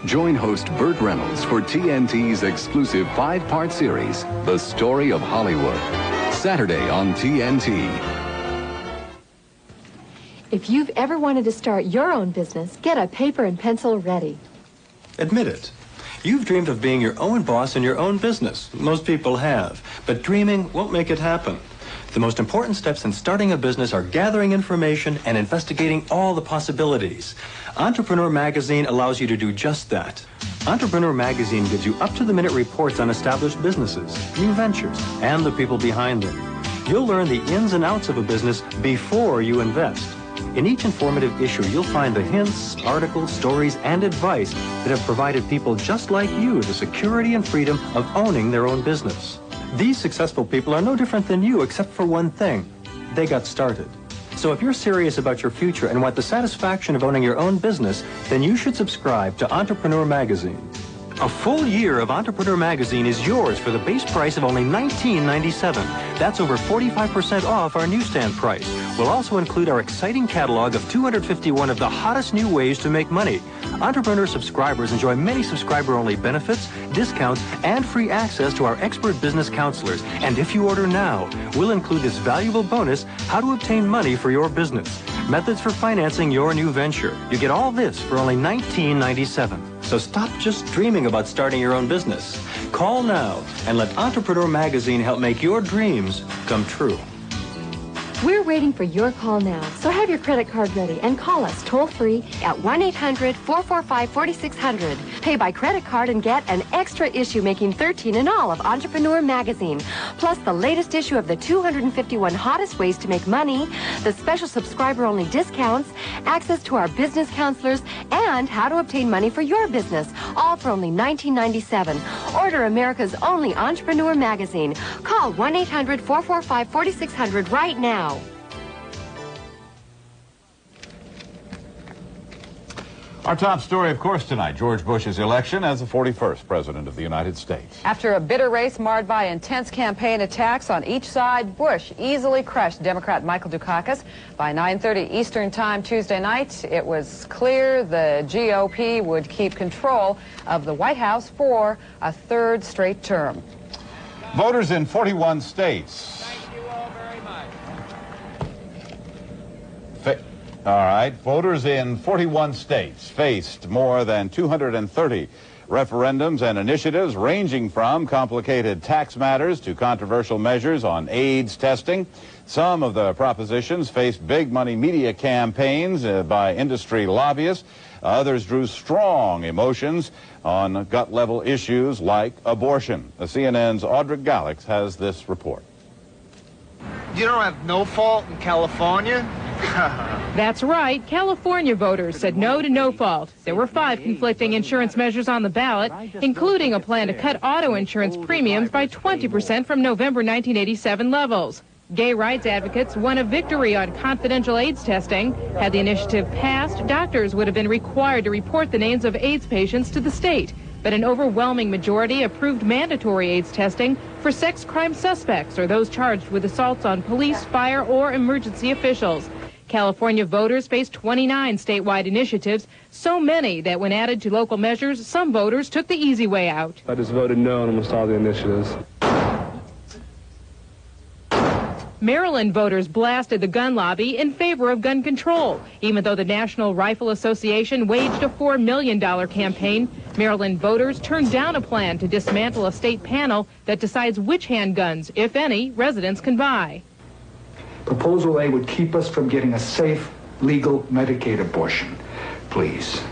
Join host Burt Reynolds for TNT's exclusive 5-part series, The Story of Hollywood. Saturday on TNT. If you've ever wanted to start your own business, get a paper and pencil ready. Admit it. You've dreamed of being your own boss in your own business. Most people have. But dreaming won't make it happen. The most important steps in starting a business are gathering information and investigating all the possibilities. Entrepreneur Magazine allows you to do just that. Entrepreneur Magazine gives you up-to-the-minute reports on established businesses, new ventures, and the people behind them. You'll learn the ins and outs of a business before you invest. In each informative issue, you'll find the hints, articles, stories, and advice that have provided people just like you the security and freedom of owning their own business. These successful people are no different than you, except for one thing. They got started. So if you're serious about your future and want the satisfaction of owning your own business, then you should subscribe to Entrepreneur Magazine. A full year of Entrepreneur Magazine is yours for the base price of only $19.97. That's over 45% off our newsstand price. We'll also include our exciting catalog of 251 of the hottest new ways to make money. Entrepreneur subscribers enjoy many subscriber-only benefits, discounts, and free access to our expert business counselors. And if you order now, we'll include this valuable bonus, how to obtain money for your business. Methods for financing your new venture. You get all this for only $19.97. So stop just dreaming about starting your own business. Call now and let Entrepreneur Magazine help make your dreams come true. We're waiting for your call now, so have your credit card ready and call us toll-free at 1-800-445-4600. Pay by credit card and get an extra issue making 13 in all of Entrepreneur Magazine, plus the latest issue of the 251 hottest ways to make money, the special subscriber-only discounts, access to our business counselors, and how to obtain money for your business, all for only $19.97. Order America's only Entrepreneur Magazine. Call 1-800-445-4600 right now. Our top story, of course, tonight, George Bush's election as the 41st President of the United States. After a bitter race marred by intense campaign attacks on each side, Bush easily crushed Democrat Michael Dukakis. By 9:30 Eastern Time Tuesday night, it was clear the GOP would keep control of the White House for a third straight term. Voters in 41 states. All right, voters in 41 states faced more than 230 referendums and initiatives ranging from complicated tax matters to controversial measures on AIDS testing. Some of the propositions faced big money media campaigns by industry lobbyists. Others drew strong emotions on gut-level issues like abortion. CNN's Audric Gallix has this report. You don't have no fault in California? That's right. California voters said no to no fault. There were 5 conflicting insurance measures on the ballot, including a plan to cut auto insurance premiums by 20% from November 1987 levels. Gay rights advocates won a victory on confidential AIDS testing. Had the initiative passed, doctors would have been required to report the names of AIDS patients to the state. But an overwhelming majority approved mandatory AIDS testing for sex crime suspects or those charged with assaults on police, fire, or emergency officials. California voters faced 29 statewide initiatives, so many that when added to local measures, some voters took the easy way out. I just voted no on almost all the initiatives. Maryland voters blasted the gun lobby in favor of gun control. Even though the National Rifle Association waged a $4 million campaign, Maryland voters turned down a plan to dismantle a state panel that decides which handguns, if any, residents can buy. Proposal A would keep us from getting a safe, legal Medicaid abortion. Please,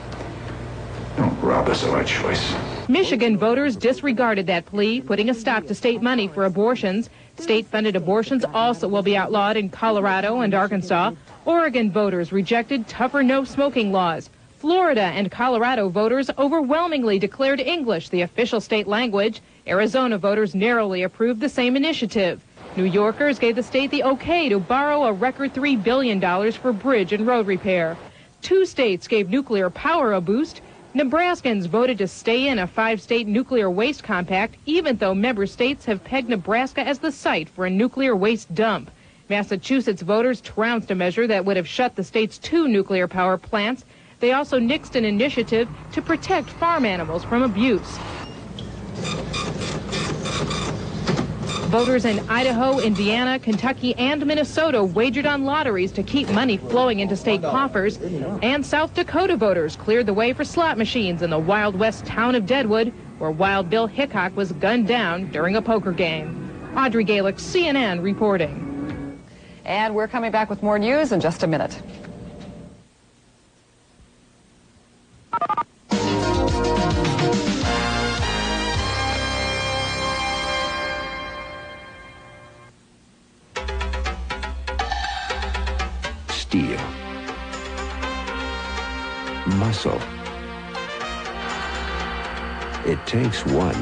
don't rob us of our choice. Michigan voters disregarded that plea, putting a stop to state money for abortions. State-funded abortions also will be outlawed in Colorado and Arkansas. Oregon voters rejected tougher no-smoking laws. Florida and Colorado voters overwhelmingly declared English the official state language. Arizona voters narrowly approved the same initiative. New Yorkers gave the state the okay to borrow a record $3 billion for bridge and road repair. 2 states gave nuclear power a boost. Nebraskans voted to stay in a 5-state nuclear waste compact, even though member states have pegged Nebraska as the site for a nuclear waste dump. Massachusetts voters trounced a measure that would have shut the state's 2 nuclear power plants. They also nixed an initiative to protect farm animals from abuse. Voters in Idaho, Indiana, Kentucky, and Minnesota wagered on lotteries to keep money flowing into state coffers. And South Dakota voters cleared the way for slot machines in the Wild West town of Deadwood, where Wild Bill Hickok was gunned down during a poker game. Audrey Galick, CNN, reporting. And we're coming back with more news in just a minute. Steel, muscle. It takes one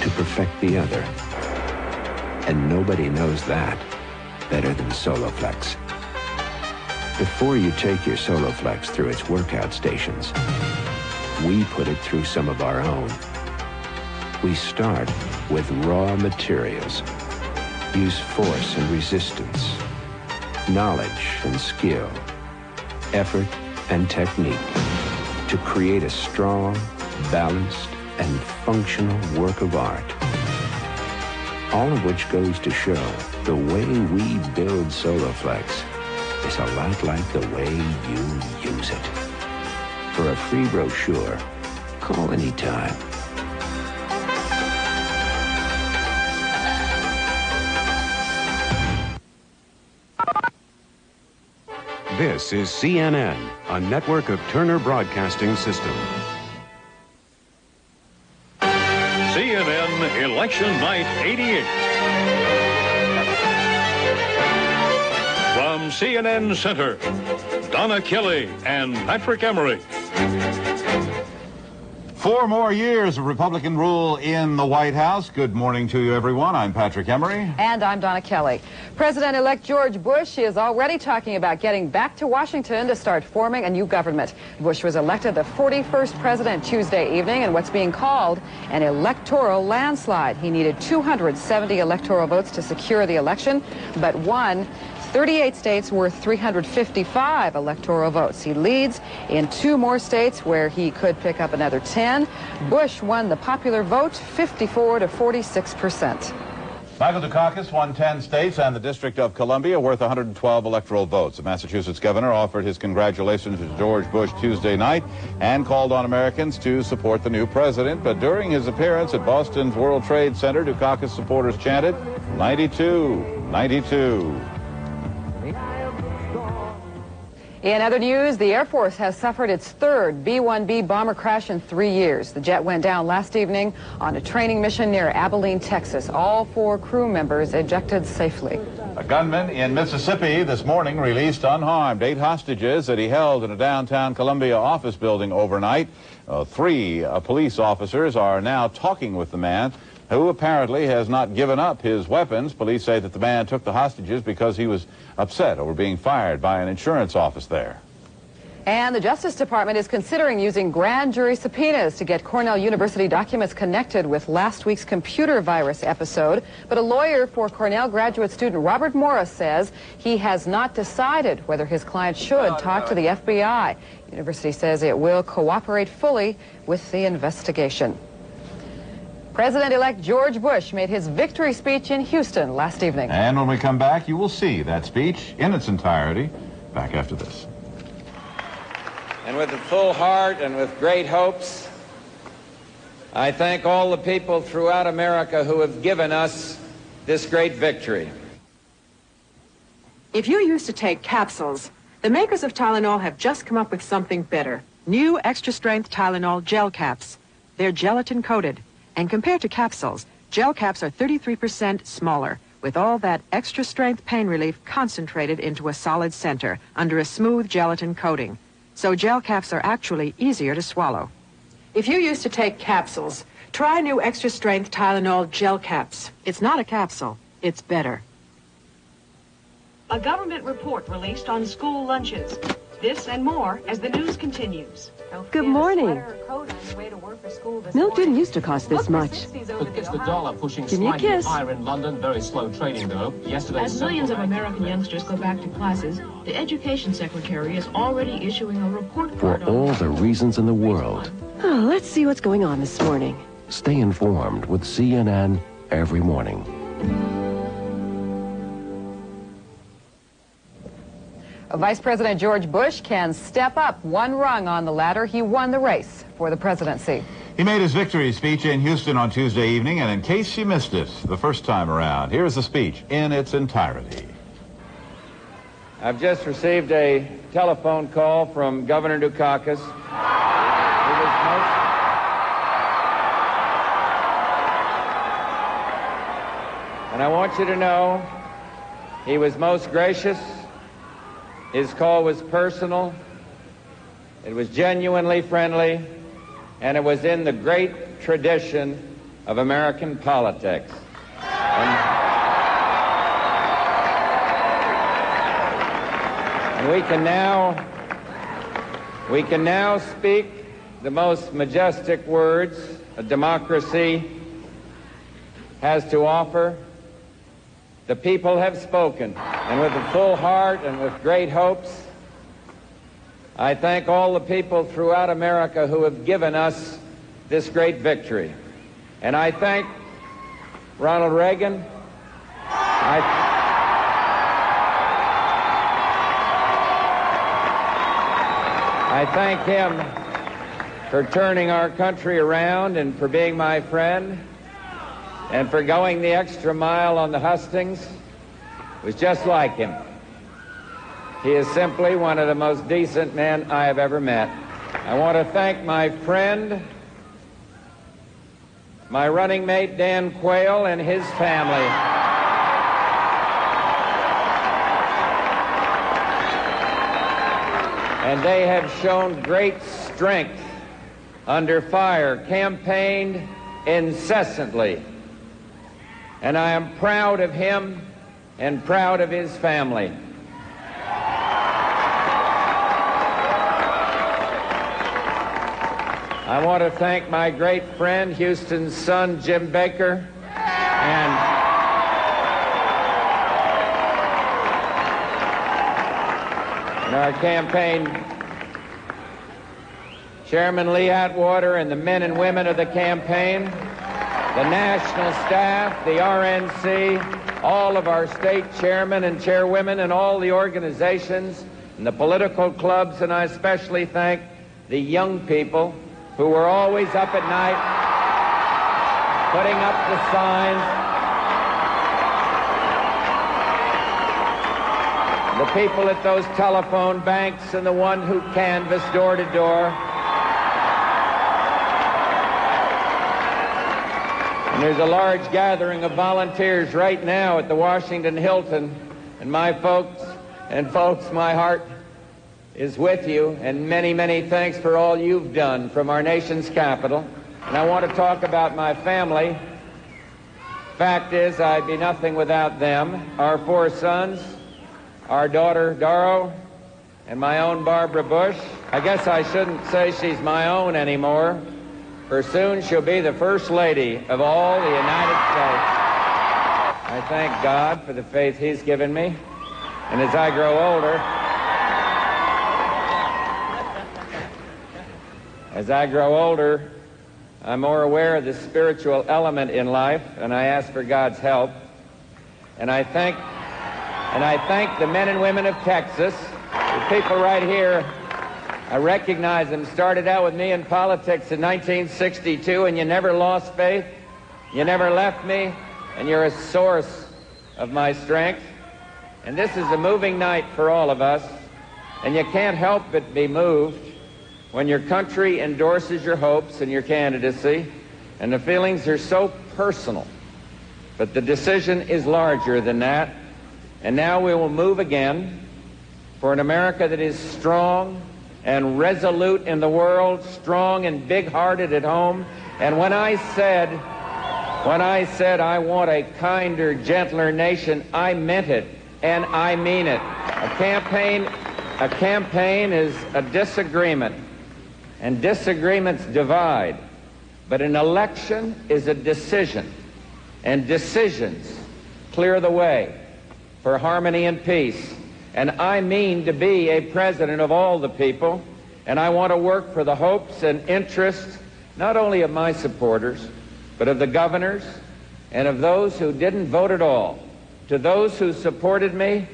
to perfect the other. And nobody knows that better than Soloflex. Before you take your Soloflex through its workout stations, we put it through some of our own. We start with raw materials. Use force and resistance, knowledge and skill, effort and technique to create a strong, balanced, and functional work of art. All of which goes to show the way we build Soloflex is a lot like the way you use it. For a free brochure, call anytime. This is CNN, a network of Turner Broadcasting System. CNN Election Night 88. From CNN Center, Donna Kelly and Patrick Emery. 4 more years of Republican rule in the White House. Good morning to you, everyone. I'm Patrick Emery. And I'm Donna Kelly. President-elect George Bush is already talking about getting back to Washington to start forming a new government. Bush was elected the 41st president Tuesday evening in what's being called an electoral landslide. He needed 270 electoral votes to secure the election, but won 38 states worth 355 electoral votes. He leads in 2 more states where he could pick up another 10. Bush won the popular vote 54 to 46%. Michael Dukakis won 10 states and the District of Columbia worth 112 electoral votes. The Massachusetts governor offered his congratulations to George Bush Tuesday night and called on Americans to support the new president. But during his appearance at Boston's World Trade Center, Dukakis supporters chanted, 92, 92. In other news, the Air Force has suffered its 3rd B-1B bomber crash in 3 years. The jet went down last evening on a training mission near Abilene, Texas. All 4 crew members ejected safely. A gunman in Mississippi this morning released unharmed 8 hostages that he held in a downtown Columbia office building overnight. 3 police officers are now talking with the man, who apparently has not given up his weapons. Police say that the man took the hostages because he was upset over being fired by an insurance office there. And the Justice Department is considering using grand jury subpoenas to get Cornell University documents connected with last week's computer virus episode. But a lawyer for Cornell graduate student Robert Morris says he has not decided whether his client should talk to the FBI. The university says it will cooperate fully with the investigation. President-elect George Bush made his victory speech in Houston last evening. And when we come back, you will see that speech in its entirety back after this. And with a full heart and with great hopes, I thank all the people throughout America who have given us this great victory. If you used to take capsules, the makers of Tylenol have just come up with something better. New extra-strength Tylenol gel caps. They're gelatin-coated. And compared to capsules, gel caps are 33% smaller, with all that extra-strength pain relief concentrated into a solid center under a smooth gelatin coating. So gel caps are actually easier to swallow. If you used to take capsules, try new extra strength Tylenol gel caps. It's not a capsule, it's better. A government report released on school lunches. This and more as the news continues. Good morning. Milk didn't used to cost this much. It's the dollar pushing Give me a slightly kiss. higher in London. Very slow trading, though. Yesterday, As millions of American youngsters go back to classes, the Education Secretary is already issuing a report For card on all the reasons in the world, Oh, let's see what's going on this morning. stay informed with CNN every morning. Vice President George Bush can step up one rung on the ladder. He won the race for the presidency. He made his victory speech in Houston on Tuesday evening, and in case you missed it the first time around, here's the speech in its entirety. I've just received a telephone call from Governor Dukakis. And I want you to know he was most gracious. His call was personal. It was genuinely friendly. And it was in the great tradition of American politics. And we can now speak the most majestic words a democracy has to offer. The people have spoken, and with a full heart and with great hopes, I thank all the people throughout America who have given us this great victory. And I thank Ronald Reagan. I thank him for turning our country around and for being my friend and for going the extra mile on the hustings. It was just like him. He is simply one of the most decent men I have ever met. I want to thank my friend, my running mate Dan Quayle, and his family. And they have shown great strength under fire, campaigned incessantly. And I am proud of him and proud of his family. I want to thank my great friend, Houston's son, Jim Baker, and our campaign Chairman Lee Atwater and the men and women of the campaign, the national staff, the RNC, all of our state chairmen and chairwomen and all the organizations and the political clubs, and I especially thank the young people who were always up at night putting up the signs. The people at those telephone banks and the one who canvassed door to door. And there's a large gathering of volunteers right now at the Washington Hilton. And my folks, my heart is with you, and many, many thanks for all you've done from our nation's capital. And I want to talk about my family. Fact is, I'd be nothing without them. Our 4 sons, our daughter Doro, and my own Barbara Bush. I guess I shouldn't say she's my own anymore, for soon she'll be the First Lady of all the United States. I thank God for the faith He's given me, and as I grow older, I'm more aware of the spiritual element in life, and I ask for God's help. And I thank the men and women of Texas, the people right here. I recognize them. Started out with me in politics in 1962, and you never lost faith. You never left me, and you're a source of my strength. And this is a moving night for all of us, and you can't help but be moved when your country endorses your hopes and your candidacy, and the feelings are so personal. But the decision is larger than that, and now we will move again for an America that is strong and resolute in the world, strong and big-hearted at home. And when I said I want a kinder, gentler nation, I meant it, and I mean it. A campaign is a disagreement, and disagreements divide. But an election is a decision, and decisions clear the way for harmony and peace. And I mean to be a president of all the people, and I want to work for the hopes and interests not only of my supporters, but of the governors and of those who didn't vote at all. To those who supported me,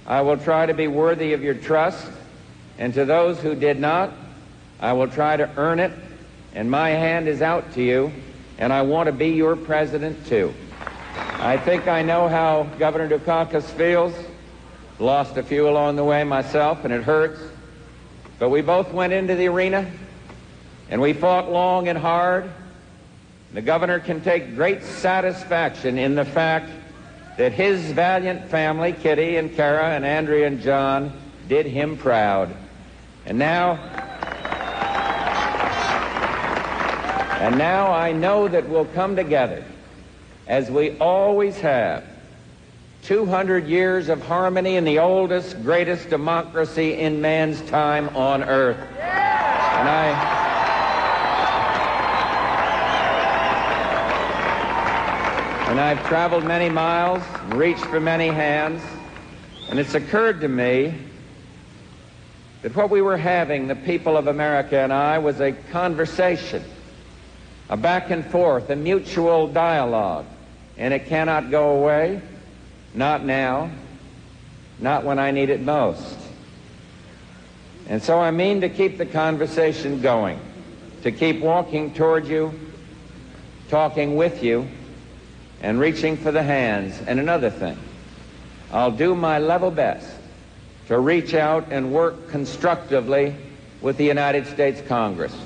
I will try to be worthy of your trust, and to those who did not, I will try to earn it, and my hand is out to you, and I want to be your president too. I think I know how Governor Dukakis feels. Lost a few along the way myself, and it hurts. But we both went into the arena, and we fought long and hard. The governor can take great satisfaction in the fact that his valiant family, Kitty and Kara and Andrea and John, did him proud. And now I know that we'll come together, as we always have, 200 years of harmony in the oldest, greatest democracy in man's time on earth. And I've traveled many miles and reached for many hands, and it's occurred to me that what we were having, the people of America and I, was a conversation, a back and forth, a mutual dialogue, and it cannot go away. Not now, not when I need it most. And so I mean to keep the conversation going, to keep walking toward you, talking with you, and reaching for the hands. And another thing, I'll do my level best to reach out and work constructively with the United States Congress.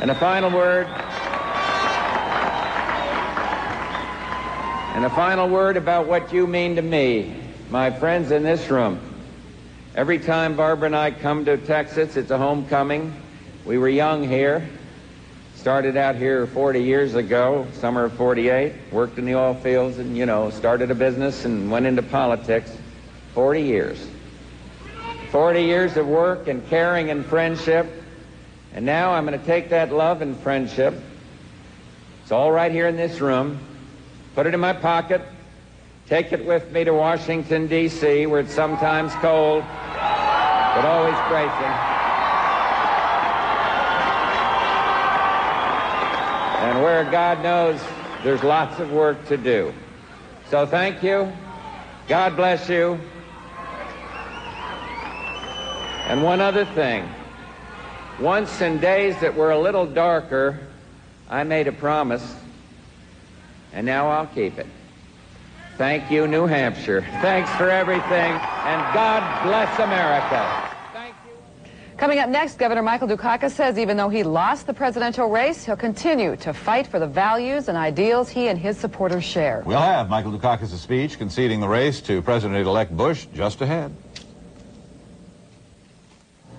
And a final word about what you mean to me, my friends in this room. Every time Barbara and I come to Texas, it's a homecoming. We were young here. Started out here 40 years ago, summer of 48. Worked in the oil fields and, started a business and went into politics. 40 years. 40 years of work and caring and friendship. And now I'm going to take that love and friendship. It's all right here in this room. Put it in my pocket, take it with me to Washington, D.C., where it's sometimes cold, but always bracing. And where God knows there's lots of work to do. So thank you. God bless you. And one other thing. Once in days that were a little darker, I made a promise. And now I'll keep it. Thank you, New Hampshire. Thanks for everything, and God bless America. Thank you. Coming up next, Governor Michael Dukakis says even though he lost the presidential race, he'll continue to fight for the values and ideals he and his supporters share. We'll have Michael Dukakis' speech conceding the race to President-elect Bush just ahead.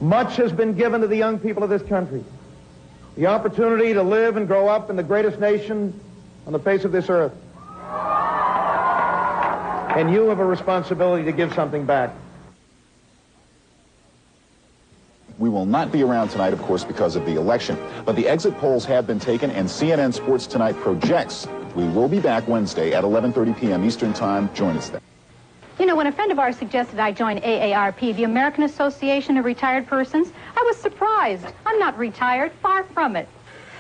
Much has been given to the young people of this country. The opportunity to live and grow up in the greatest nation on the face of this earth. And you have a responsibility to give something back. We will not be around tonight, of course, because of the election. But the exit polls have been taken, and CNN Sports Tonight projects we will be back Wednesday at 11:30 p.m. Eastern Time. Join us then. You know, when a friend of ours suggested I join AARP, the American Association of Retired Persons, I was surprised. I'm not retired, far from it.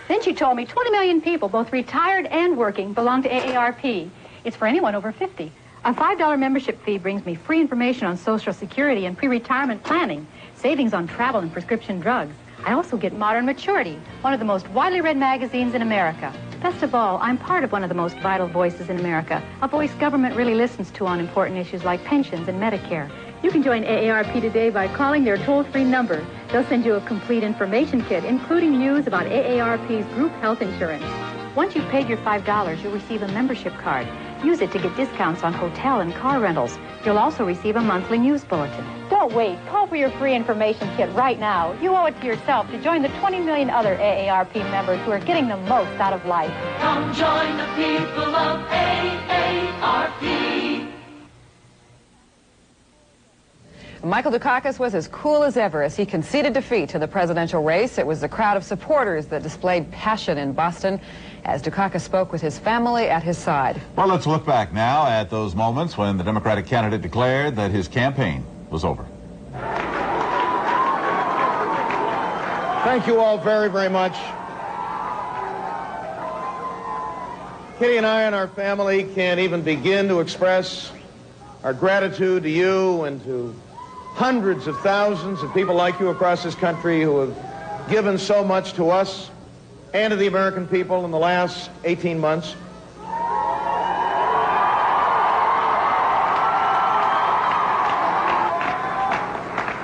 Then she told me 20 million people, both retired and working, belong to AARP. It's for anyone over 50. A $5 membership fee brings me free information on Social Security and pre-retirement planning, savings on travel and prescription drugs. I also get Modern Maturity, one of the most widely read magazines in America. Best of all, I'm part of one of the most vital voices in America, a voice government really listens to on important issues like pensions and Medicare. You can join AARP today by calling their toll-free number. They'll send you a complete information kit, including news about AARP's group health insurance. Once you've paid your $5, you'll receive a membership card. Use it to get discounts on hotel and car rentals. You'll also receive a monthly news bulletin. Don't wait. Call for your free information kit right now. You owe it to yourself to join the 20 million other AARP members who are getting the most out of life. Come join the people of AARP. Michael Dukakis was as cool as ever as he conceded defeat to the presidential race. It was the crowd of supporters that displayed passion in Boston as Dukakis spoke with his family at his side. Well, let's look back now at those moments when the Democratic candidate declared that his campaign was over. Thank you all very, very much. Kitty and I and our family can't even begin to express our gratitude to you and to hundreds of thousands of people like you across this country who have given so much to us and to the American people in the last 18 months.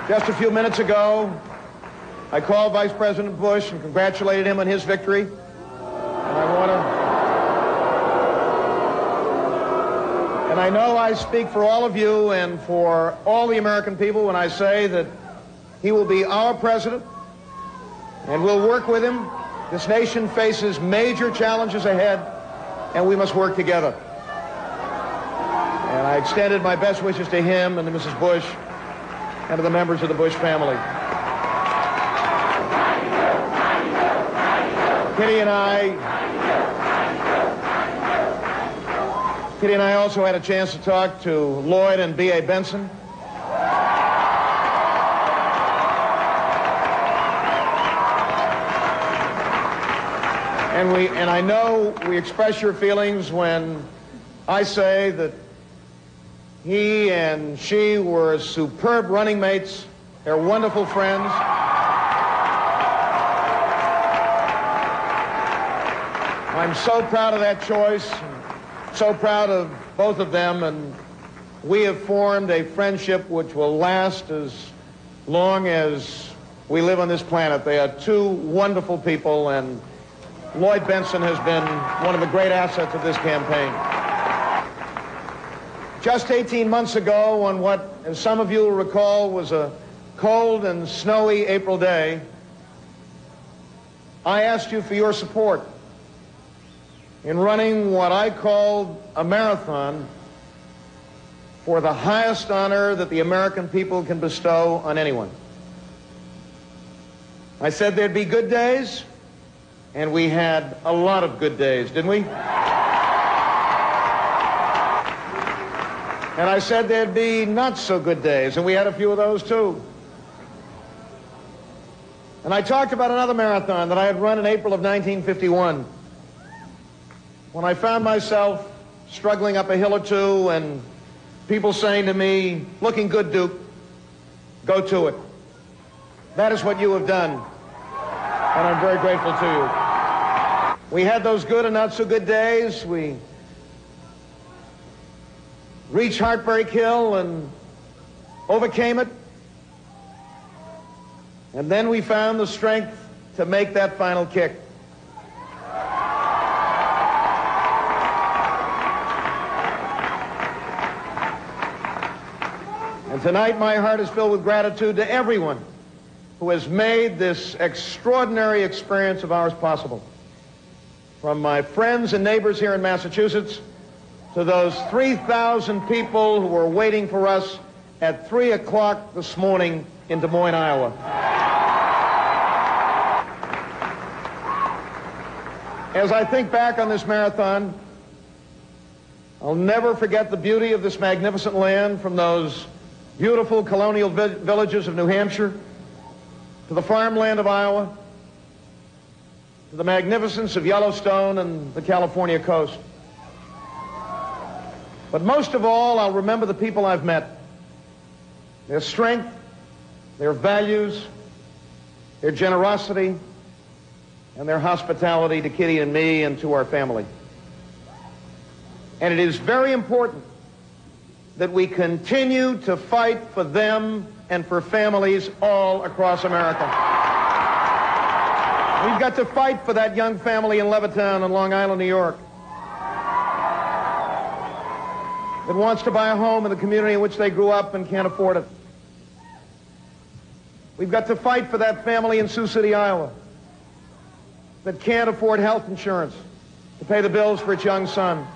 Just a few minutes ago, I called Vice President Bush and congratulated him on his victory. And I know I speak for all of you and for all the American people when I say that he will be our president and we'll work with him. This nation faces major challenges ahead and we must work together. And I extended my best wishes to him and to Mrs. Bush and to the members of the Bush family. Kitty and I also had a chance to talk to Lloyd and B.A. Benson. And I know we express your feelings when I say that he and she were superb running mates. They're wonderful friends. I'm so proud of that choice. So proud of both of them, and we have formed a friendship which will last as long as we live on this planet. They are two wonderful people, and Lloyd Benson has been one of the great assets of this campaign. Just 18 months ago, on what, as some of you will recall, was a cold and snowy April day, I asked you for your support in running what I called a marathon for the highest honor that the American people can bestow on anyone. I said there'd be good days, and we had a lot of good days, didn't we? And I said there'd be not so good days, and we had a few of those too. And I talked about another marathon that I had run in April of 1951, when I found myself struggling up a hill or two and people saying to me, "Looking good, Duke, go to it." That is what you have done, and I'm very grateful to you. We had those good and not so good days. We reached Heartbreak Hill and overcame it. And then we found the strength to make that final kick. And tonight my heart is filled with gratitude to everyone who has made this extraordinary experience of ours possible. From my friends and neighbors here in Massachusetts to those 3,000 people who were waiting for us at 3 o'clock this morning in Des Moines, Iowa. As I think back on this marathon, I'll never forget the beauty of this magnificent land, from those beautiful colonial villages of New Hampshire to the farmland of Iowa to the magnificence of Yellowstone and the California coast. But most of all, I'll remember the people I've met, their strength, their values, their generosity, and their hospitality to Kitty and me and to our family. And it is very important that we continue to fight for them and for families all across America. We've got to fight for that young family in Levittown on Long Island, New York. that wants to buy a home in the community in which they grew up and can't afford it. We've got to fight for that family in Sioux City, Iowa, that can't afford health insurance to pay the bills for its young son.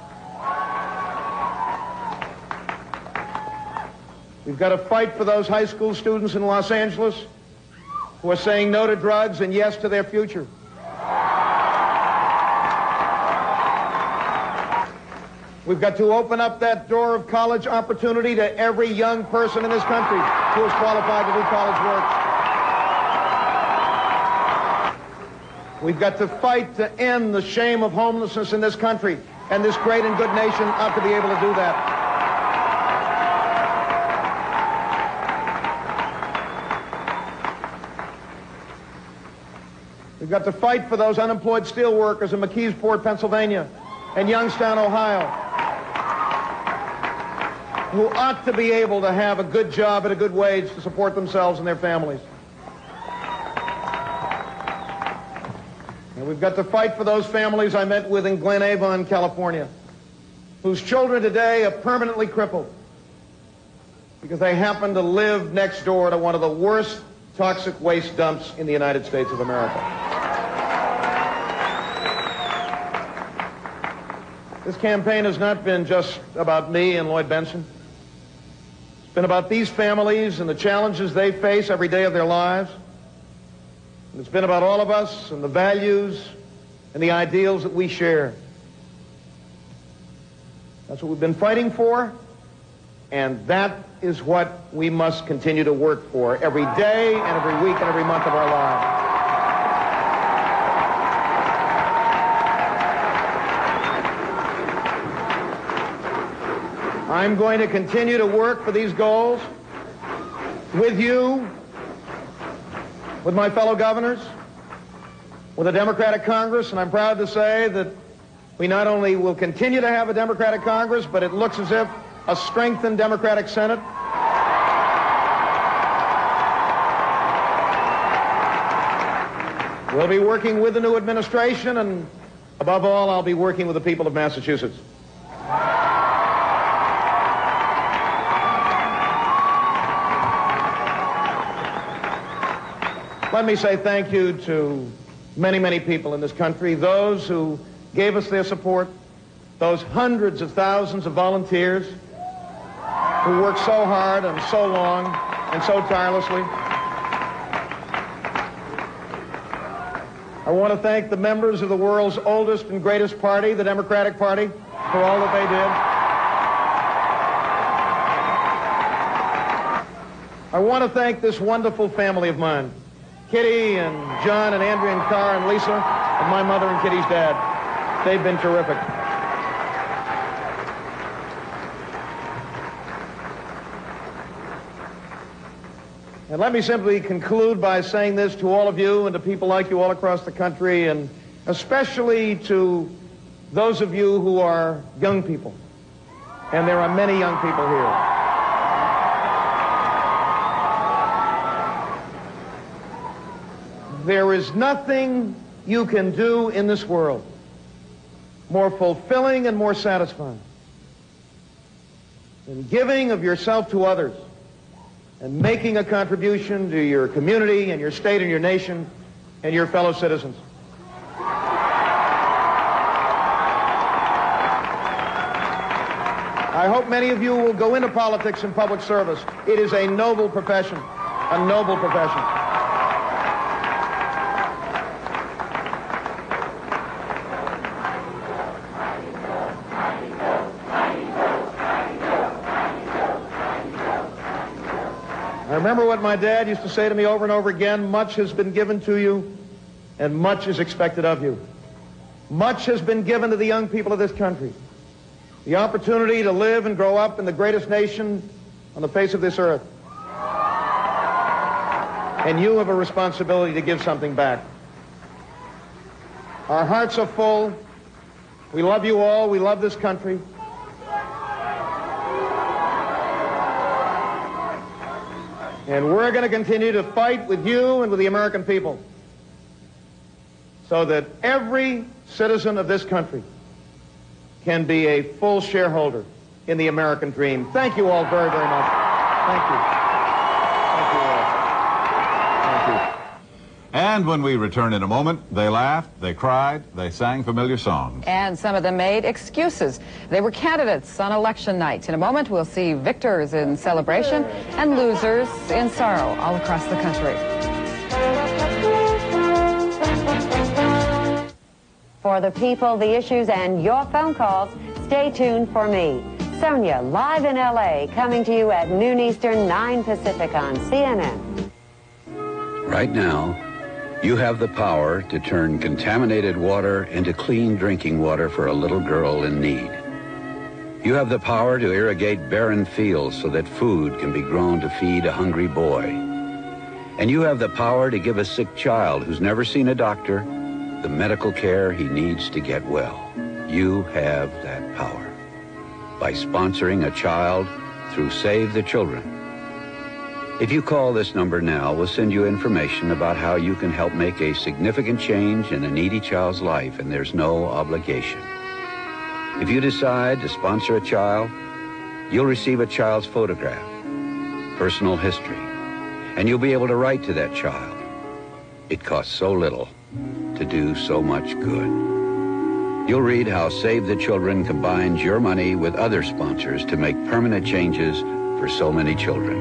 We've got to fight for those high school students in Los Angeles who are saying no to drugs and yes to their future. We've got to open up that door of college opportunity to every young person in this country who is qualified to do college work. We've got to fight to end the shame of homelessness in this country, and this great and good nation ought to be able to do that. We've got to fight for those unemployed steel workers in McKeesport, Pennsylvania, and Youngstown, Ohio, who ought to be able to have a good job at a good wage to support themselves and their families. And we've got to fight for those families I met with in Glen Avon, California, whose children today are permanently crippled because they happen to live next door to one of the worst toxic waste dumps in the United States of America. This campaign has not been just about me and Lloyd Bentsen. It's been about these families and the challenges they face every day of their lives. And it's been about all of us and the values and the ideals that we share. That's what we've been fighting for, and that is what we must continue to work for every day and every week and every month of our lives. I'm going to continue to work for these goals with you, with my fellow governors, with a Democratic Congress, and I'm proud to say that we not only will continue to have a Democratic Congress, but it looks as if a strengthened Democratic Senate. We'll be working with the new administration, and above all, I'll be working with the people of Massachusetts. Let me say thank you to many, many people in this country, those who gave us their support, those hundreds of thousands of volunteers who worked so hard and so long and so tirelessly. I want to thank the members of the world's oldest and greatest party, the Democratic Party, for all that they did. I want to thank this wonderful family of mine, Kitty and John and Andrea and Carr and Lisa, and my mother and Kitty's dad. They've been terrific. And let me simply conclude by saying this to all of you and to people like you all across the country, and especially to those of you who are young people. And there are many young people here. There is nothing you can do in this world more fulfilling and more satisfying than giving of yourself to others and making a contribution to your community and your state and your nation and your fellow citizens. I hope many of you will go into politics and public service. It is a noble profession, a noble profession. I remember what my dad used to say to me over and over again: much has been given to you and much is expected of you. Much has been given to the young people of this country. The opportunity to live and grow up in the greatest nation on the face of this earth. And you have a responsibility to give something back. Our hearts are full. We love you all. We love this country. And we're going to continue to fight with you and with the American people so that every citizen of this country can be a full shareholder in the American dream. Thank you all very, very much. Thank you. Thank you all. Thank you. And when we return in a moment, they laughed, they cried, they sang familiar songs. And some of them made excuses. They were candidates on election night. In a moment, we'll see victors in celebration and losers in sorrow all across the country. For the people, the issues, and your phone calls, stay tuned for me, Sonia, live in L.A., coming to you at noon Eastern, 9 Pacific on CNN. Right now, you have the power to turn contaminated water into clean drinking water for a little girl in need. You have the power to irrigate barren fields so that food can be grown to feed a hungry boy. And you have the power to give a sick child who's never seen a doctor the medical care he needs to get well. You have that power by sponsoring a child through Save the Children. If you call this number now, we'll send you information about how you can help make a significant change in a needy child's life, and there's no obligation. If you decide to sponsor a child, you'll receive a child's photograph, personal history, and you'll be able to write to that child. It costs so little to do so much good. You'll read how Save the Children combines your money with other sponsors to make permanent changes for so many children.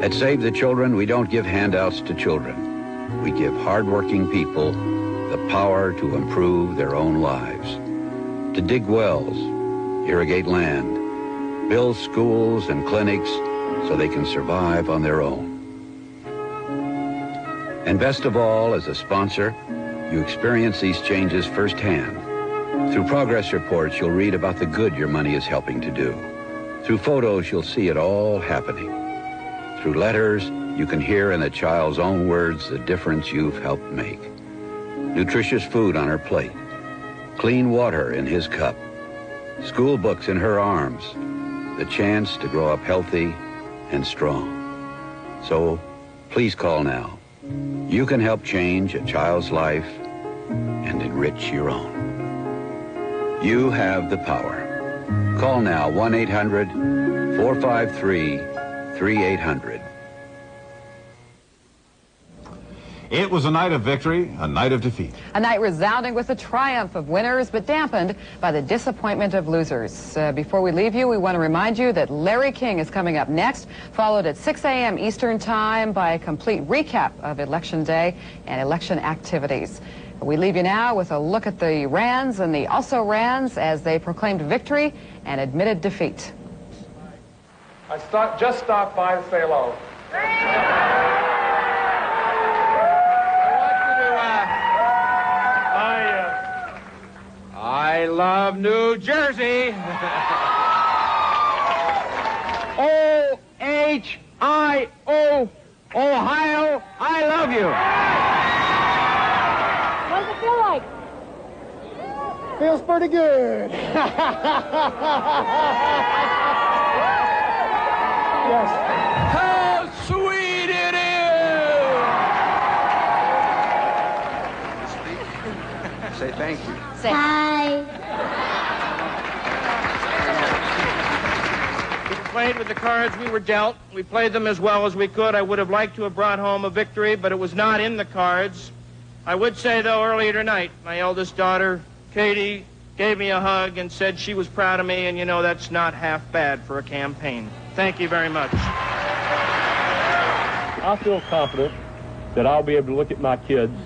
At Save the Children, we don't give handouts to children. We give hardworking people the power to improve their own lives, to dig wells, irrigate land, build schools and clinics so they can survive on their own. And best of all, as a sponsor, you experience these changes firsthand. Through progress reports, you'll read about the good your money is helping to do. Through photos, you'll see it all happening. Through letters, you can hear in the child's own words the difference you've helped make. Nutritious food on her plate, clean water in his cup, school books in her arms, the chance to grow up healthy and strong. So, please call now. You can help change a child's life and enrich your own. You have the power. Call now, 1-800-453-3800. It was a night of victory, a night of defeat. A night resounding with the triumph of winners, but dampened by the disappointment of losers. Before we leave you, we want to remind you that Larry King is coming up next, followed at 6 a.m. Eastern Time by a complete recap of Election Day and election activities. We leave you now with a look at the Rands and the also-rans as they proclaimed victory and admitted defeat. I just stopped by to say hello. I love New Jersey. O-H-I-O, Ohio, I love you. What does it feel like? Feels pretty good. Yes. How sweet it is. Say thank you. Hi. We played with the cards we were dealt. We played them as well as we could. I would have liked to have brought home a victory, but it was not in the cards. I would say, though, earlier tonight, my eldest daughter, Katie, gave me a hug and said she was proud of me, and you know that's not half bad for a campaign. Thank you very much. I feel confident that I'll be able to look at my kids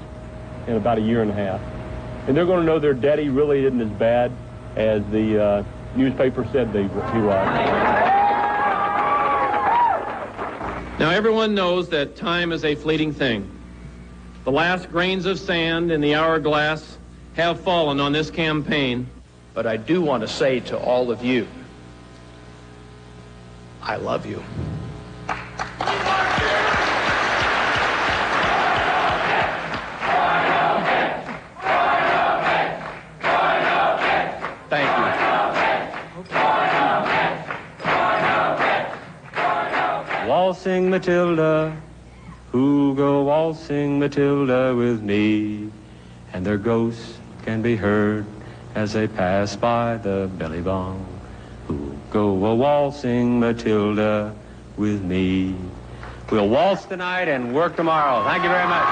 in about a year and a half, and they're going to know their daddy really isn't as bad as the newspaper said he was. Now, everyone knows that time is a fleeting thing. The last grains of sand in the hourglass have fallen on this campaign. But I do want to say to all of you, I love you. Thank you. Waltzing Matilda, who go waltzing Matilda with me, and their ghosts can be heard as they pass by the belly bong. Go a-waltzing, Matilda, with me. We'll waltz tonight and work tomorrow. Thank you very much.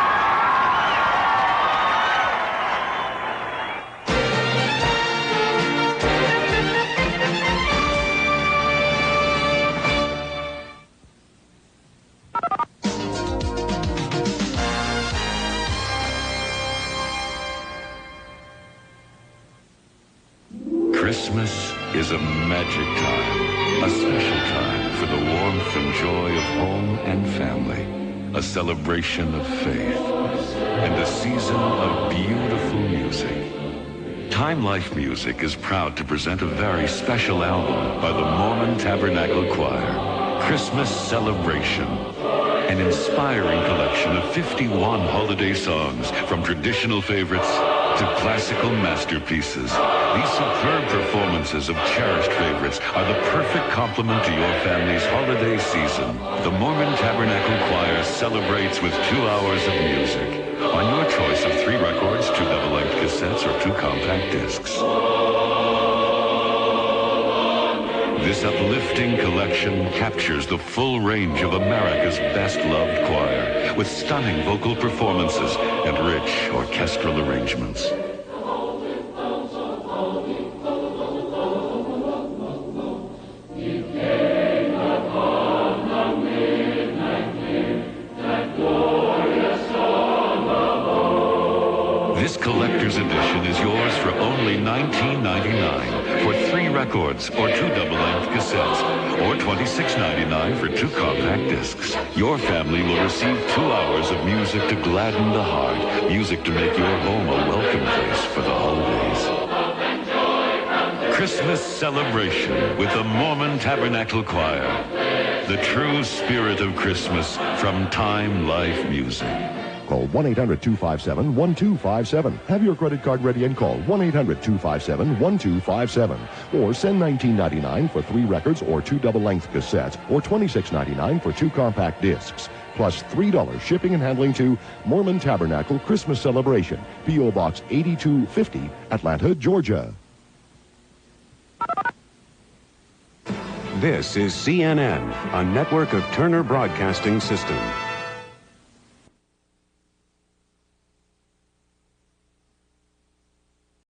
Christmas is a magic time, a special time for the warmth and joy of home and family, a celebration of faith, and a season of beautiful music. Time Life Music is proud to present a very special album by the Mormon Tabernacle Choir, Christmas Celebration, an inspiring collection of 51 holiday songs from traditional favorites to classical masterpieces. These superb performances of cherished favorites are the perfect complement to your family's holiday season. The Mormon Tabernacle Choir celebrates with 2 hours of music on your choice of 3 records, 2 double-length cassettes, or 2 compact discs. This uplifting collection captures the full range of America's best-loved choir with stunning vocal performances and rich orchestral arrangements. This collector's edition is yours for only $19.99 for 3 records or 2 double-length cassettes, or $26.99 for 2 compact discs. Your family will receive 2 hours of music to gladden the heart, music to make your home a welcome place for the holidays. Christmas Celebration with the Mormon Tabernacle Choir, the true spirit of Christmas from Time Life Music. Call 1-800-257-1257. Have your credit card ready and call 1-800-257-1257. Or send $19.99 for 3 records or 2 double-length cassettes, or $26.99 for 2 compact discs. Plus $3 shipping and handling to Mormon Tabernacle Christmas Celebration, P.O. Box 8250, Atlanta, Georgia. This is CNN, a network of Turner Broadcasting System.